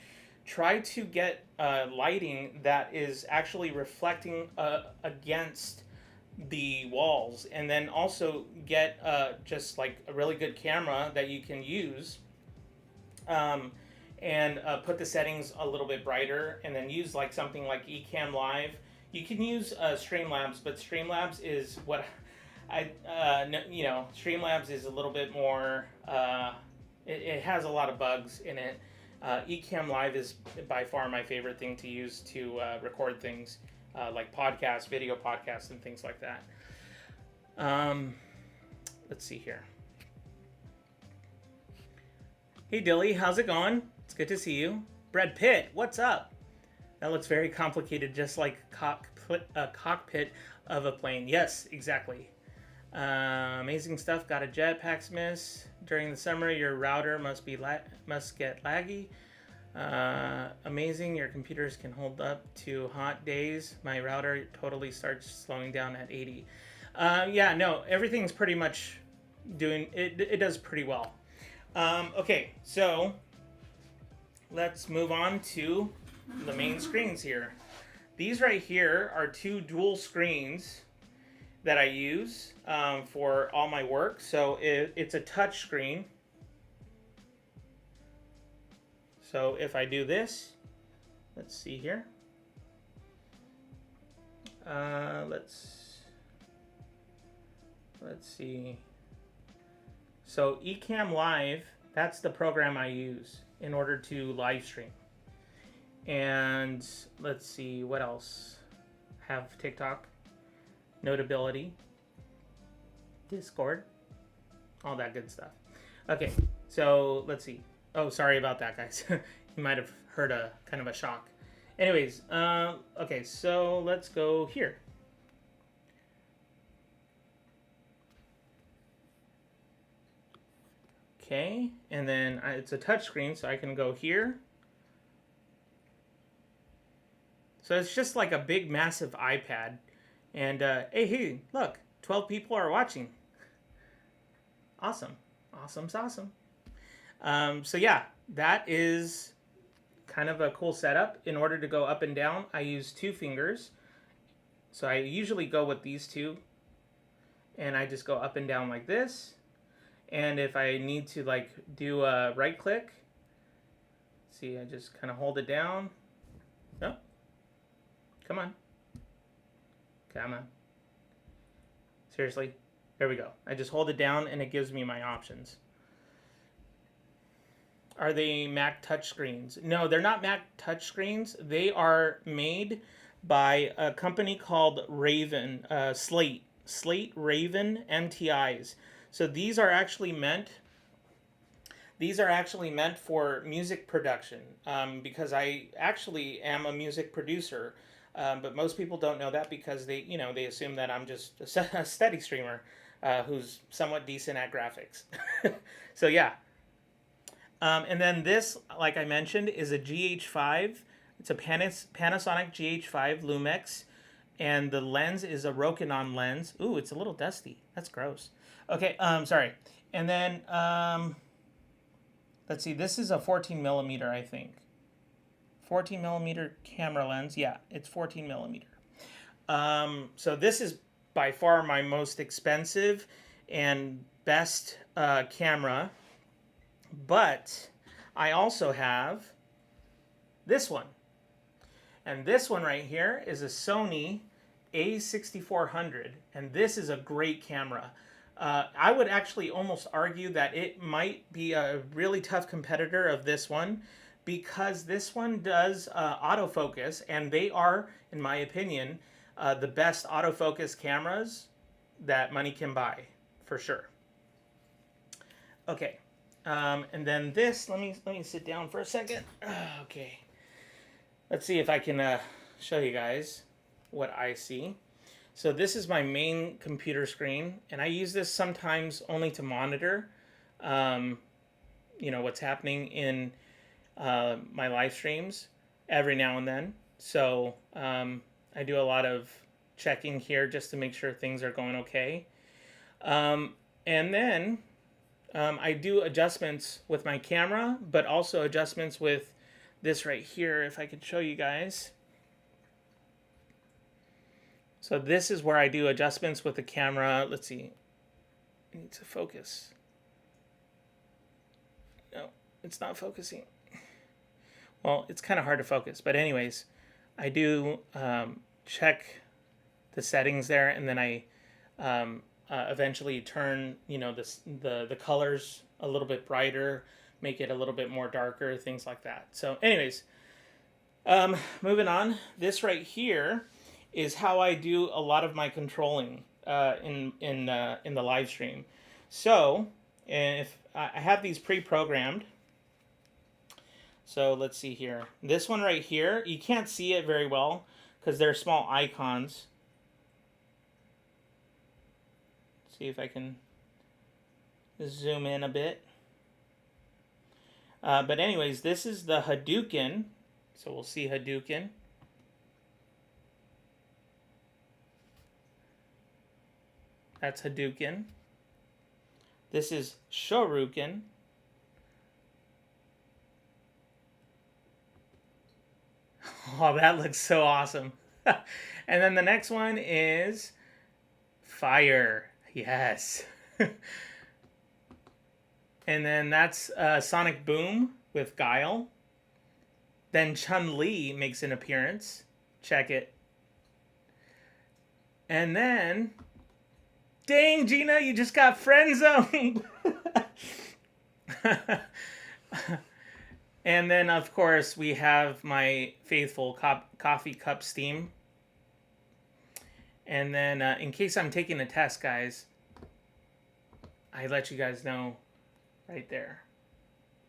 try to get lighting that is actually reflecting against the walls, and then also get just like a really good camera that you can use, and put the settings a little bit brighter, and then use like something like Ecamm Live. You can use Streamlabs, but Streamlabs is what Streamlabs is a little bit more, it has a lot of bugs in it. Ecamm Live is by far my favorite thing to use to record things, like podcasts, video podcasts, and things like that. Let's see here. Hey Dilly, how's it going? It's good to see you. Brad Pitt, what's up? That looks very complicated, just like a cockpit of a plane. Yes, exactly. Amazing stuff. Got a jet, Paximus. During the summer, your router must get laggy. Amazing. Your computers can hold up to hot days. My router totally starts slowing down at 80. Yeah, no, everything's pretty much doing it. It does pretty well. Okay, so let's move on to the main screens here. These right here are 2 dual screens that I use for all my work. So it's a touch screen. So if I do this, let's see here. Let's see. So Ecamm Live, that's the program I use in order to live stream. And let's see what else. Have TikTok, Notability, Discord, all that good stuff. Okay, so let's see. Oh, sorry about that, guys. You might have heard a kind of a shock. Anyways, okay, so let's go here. Okay, and then it's a touch screen, so I can go here. So it's just like a big, massive iPad. And hey, look, 12 people are watching. Awesome. Awesome's awesome. So yeah, that is kind of a cool setup. In order to go up and down, I use 2 fingers. So I usually go with these 2. And I just go up and down like this. And if I need to like do a right click, see, I just kind of hold it down. Oh, come on. Come on. Seriously, there we go. I just hold it down and it gives me my options. Are they Mac touchscreens? No, they're not Mac touchscreens. They are made by a company called Raven, Slate Slate Raven MTIs. So these are actually meant for music production, because I actually am a music producer, but most people don't know that because they assume that I'm just a steady streamer who's somewhat decent at graphics. So yeah. And then this, like I mentioned, is a GH5. It's a Panasonic GH5 Lumex, and the lens is a Rokinon lens. Ooh, it's a little dusty. That's gross. Okay, sorry. And then let's see. This is a 14 millimeter, I think. 14 millimeter camera lens. Yeah, it's 14 millimeter. So this is by far my most expensive and best camera. But I also have this one. And this one right here is a Sony A6400. And this is a great camera. I would actually almost argue that it might be a really tough competitor of this one, because this one does autofocus, and they are, in my opinion, the best autofocus cameras that money can buy, for sure. Okay, and then this. Let me sit down for a second. Okay, let's see if I can show you guys what I see. So this is my main computer screen, and I use this sometimes only to monitor, what's happening in my live streams every now and then. So I do a lot of checking here just to make sure things are going okay. And then I do adjustments with my camera, but also adjustments with this right here, if I could show you guys. So this is where I do adjustments with the camera. Let's see. I need to focus. No, it's not focusing. Well, it's kind of hard to focus. But anyways, I do check the settings there, and then I eventually turn, the colors a little bit brighter, make it a little bit more darker, things like that. So anyways, moving on. This right here is how I do a lot of my controlling in the live stream. So if I have these pre-programmed. So let's see here. This one right here, you can't see it very well because they're small icons. Let's see if I can zoom in a bit. But anyways, this is the Hadouken. So we'll see Hadouken. That's Hadouken. This is Shoryuken. Oh, that looks so awesome. And then the next one is Fire. Yes. And then that's Sonic Boom with Guile. Then Chun-Li makes an appearance. Check it. And then, dang, Gina, you just got friend zoned. And then, of course, we have my faithful coffee cup steam. And then, in case I'm taking a test, guys, I let you guys know right there.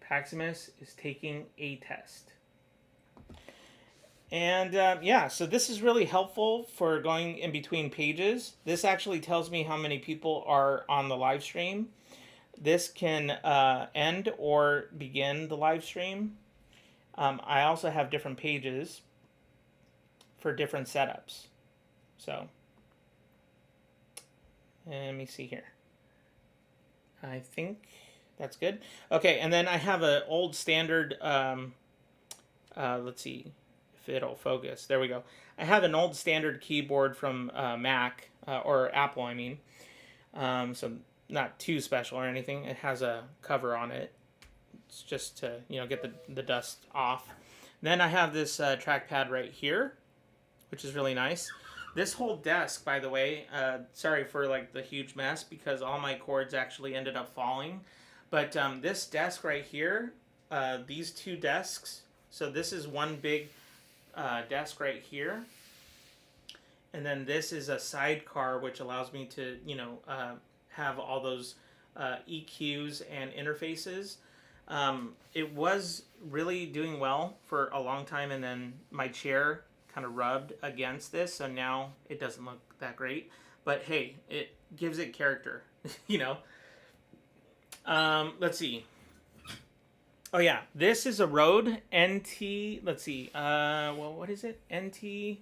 Paximus is taking a test. And yeah, so this is really helpful for going in between pages. This actually tells me how many people are on the live stream. This can end or begin the live stream. I also have different pages for different setups. So, let me see here. I think that's good. Okay, and then I have an old standard, let's see if it'll focus. There we go. I have an old standard keyboard from Mac, or Apple, I mean. So not too special or anything. It has a cover on it. It's just to, get the dust off. Then I have this trackpad right here, which is really nice. This whole desk, by the way, sorry for like the huge mess because all my cords actually ended up falling. But this desk right here, these two desks, so this is one big desk right here. And then this is a sidecar, which allows me to, have all those EQs and interfaces. It was really doing well for a long time, and then my chair kind of rubbed against this, so now it doesn't look that great. But hey, it gives it character, Let's see. Oh yeah, this is a Rode NT. Let's see. What is it? NT.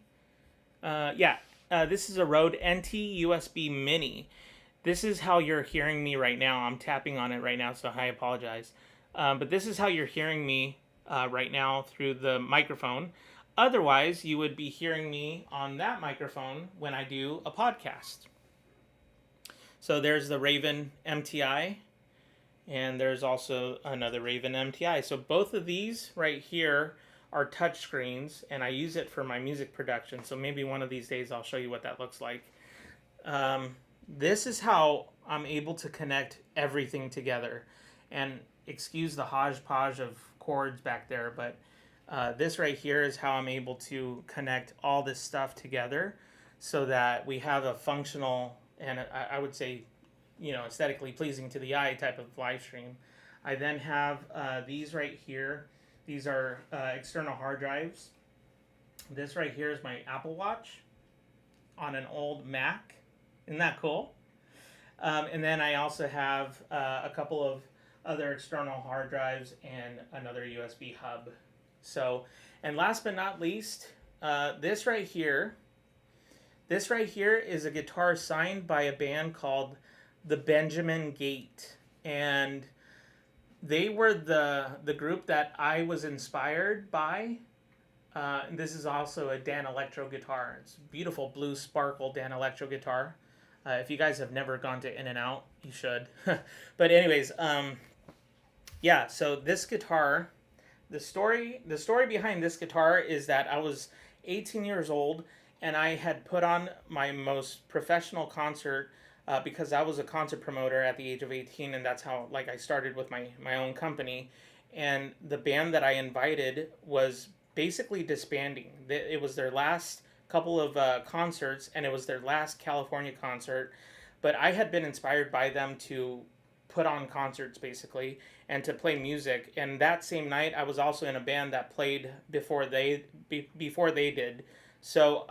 This is a Rode NT USB Mini. This is how you're hearing me right now. I'm tapping on it right now, so I apologize. But this is how you're hearing me right now through the microphone. Otherwise, you would be hearing me on that microphone when I do a podcast. So there's the Raven MTI, and there's also another Raven MTI. So both of these right here are touch screens, and I use it for my music production. So maybe one of these days I'll show you what that looks like. This is how I'm able to connect everything together. And excuse the hodgepodge of cords back there, but this right here is how I'm able to connect all this stuff together so that we have a functional and I would say, aesthetically pleasing to the eye type of live stream. I then have these right here. These are external hard drives. This right here is my Apple Watch on an old Mac. Isn't that cool? And then I also have a couple of other external hard drives and another USB hub. So, and last but not least, this right here is a guitar signed by a band called the Benjamin Gate, and they were the group that I was inspired by. This is also a Dan Electro guitar. It's a beautiful blue sparkle Dan Electro guitar. If you guys have never gone to In-N-Out, you should. But anyways, so this guitar, the story behind this guitar is that I was 18 years old and I had put on my most professional concert because I was a concert promoter at the age of 18, and that's how I started with my own company. And the band that I invited was basically disbanding. It was their last couple of concerts, and it was their last California concert. But I had been inspired by them to put on concerts basically and to play music. And that same night, I was also in a band that played before they did. So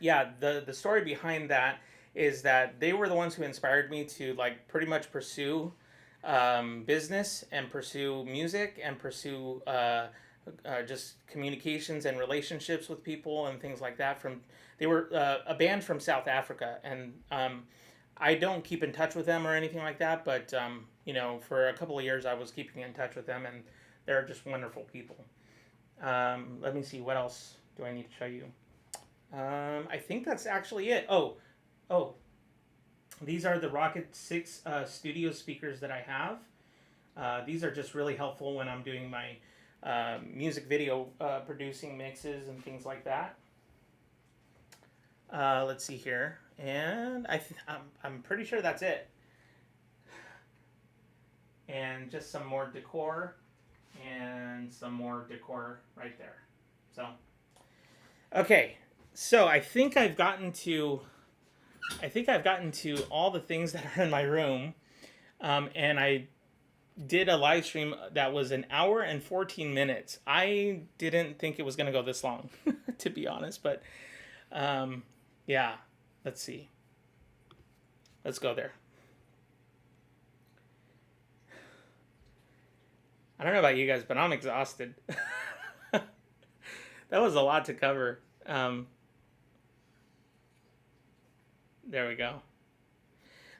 the story behind that is that they were the ones who inspired me to pretty much pursue business and pursue music and pursue just communications and relationships with people and things like that. They were a band from South Africa, and I don't keep in touch with them or anything like that, but for a couple of years I was keeping in touch with them, and they're just wonderful people. Let me see, what else do I need to show you? I think that's actually it. Oh, these are the Rocket 6 studio speakers that I have. These are just really helpful when I'm doing my music video producing mixes and things like that. Let's see here, and I'm pretty sure that's it. And just some more decor, and some more decor right there. So, okay, so I think I've gotten to all the things that are in my room, and I did a live stream that was an hour and 14 minutes. I didn't think it was going to go this long, to be honest, but yeah, let's see. Let's go there. I don't know about you guys, but I'm exhausted. That was a lot to cover. There we go.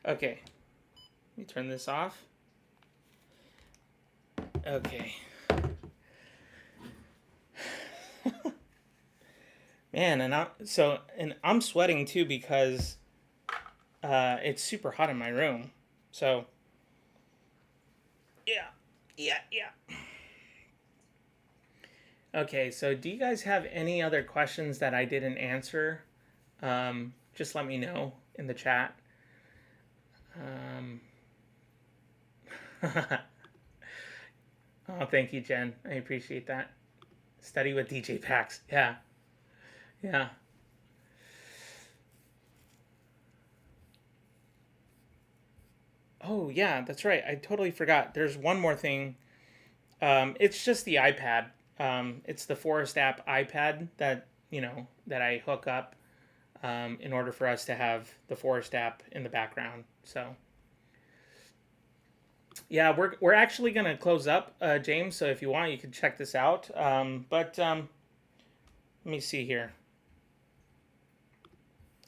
Okay. Let me turn this off. Okay. Man, and I'm sweating too because it's super hot in my room. So yeah. Okay, so do you guys have any other questions that I didn't answer? Just let me know in the chat. Oh, thank you, Jen. I appreciate that. Study with DJ Pax. Yeah. Oh, yeah, that's right. I totally forgot. There's one more thing. It's just the iPad. It's the Forest app iPad that, that I hook up in order for us to have the Forest app in the background. So, yeah, we're actually going to close up, James. So if you want, you can check this out. But let me see here.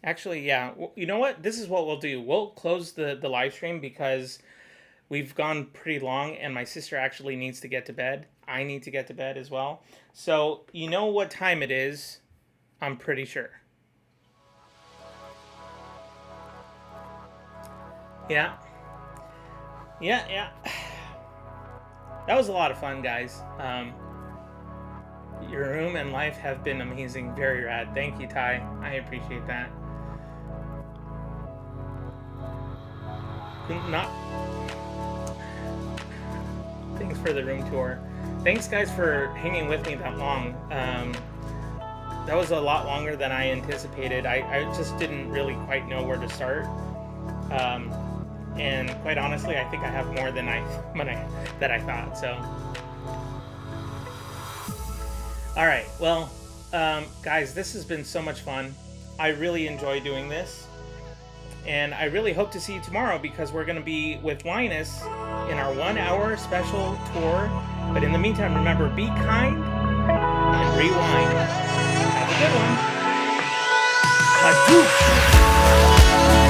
Actually, yeah. You know what? This is what we'll do. We'll close the live stream because we've gone pretty long and my sister actually needs to get to bed. I need to get to bed as well. So, you know what time it is? I'm pretty sure. Yeah. Yeah. That was a lot of fun, guys. Your room and life have been amazing. Very rad. Thank you, Ty. I appreciate that. Thanks for the room tour. Thanks, guys, for hanging with me that long. That was a lot longer than I anticipated. I just didn't really quite know where to start. And quite honestly, I think I have more than I thought. So, all right. Well, guys, this has been so much fun. I really enjoy doing this. And I really hope to see you tomorrow because we're going to be with Linus in our 1-hour special tour. But in the meantime, remember, be kind and rewind. Have a good one. Hadouken!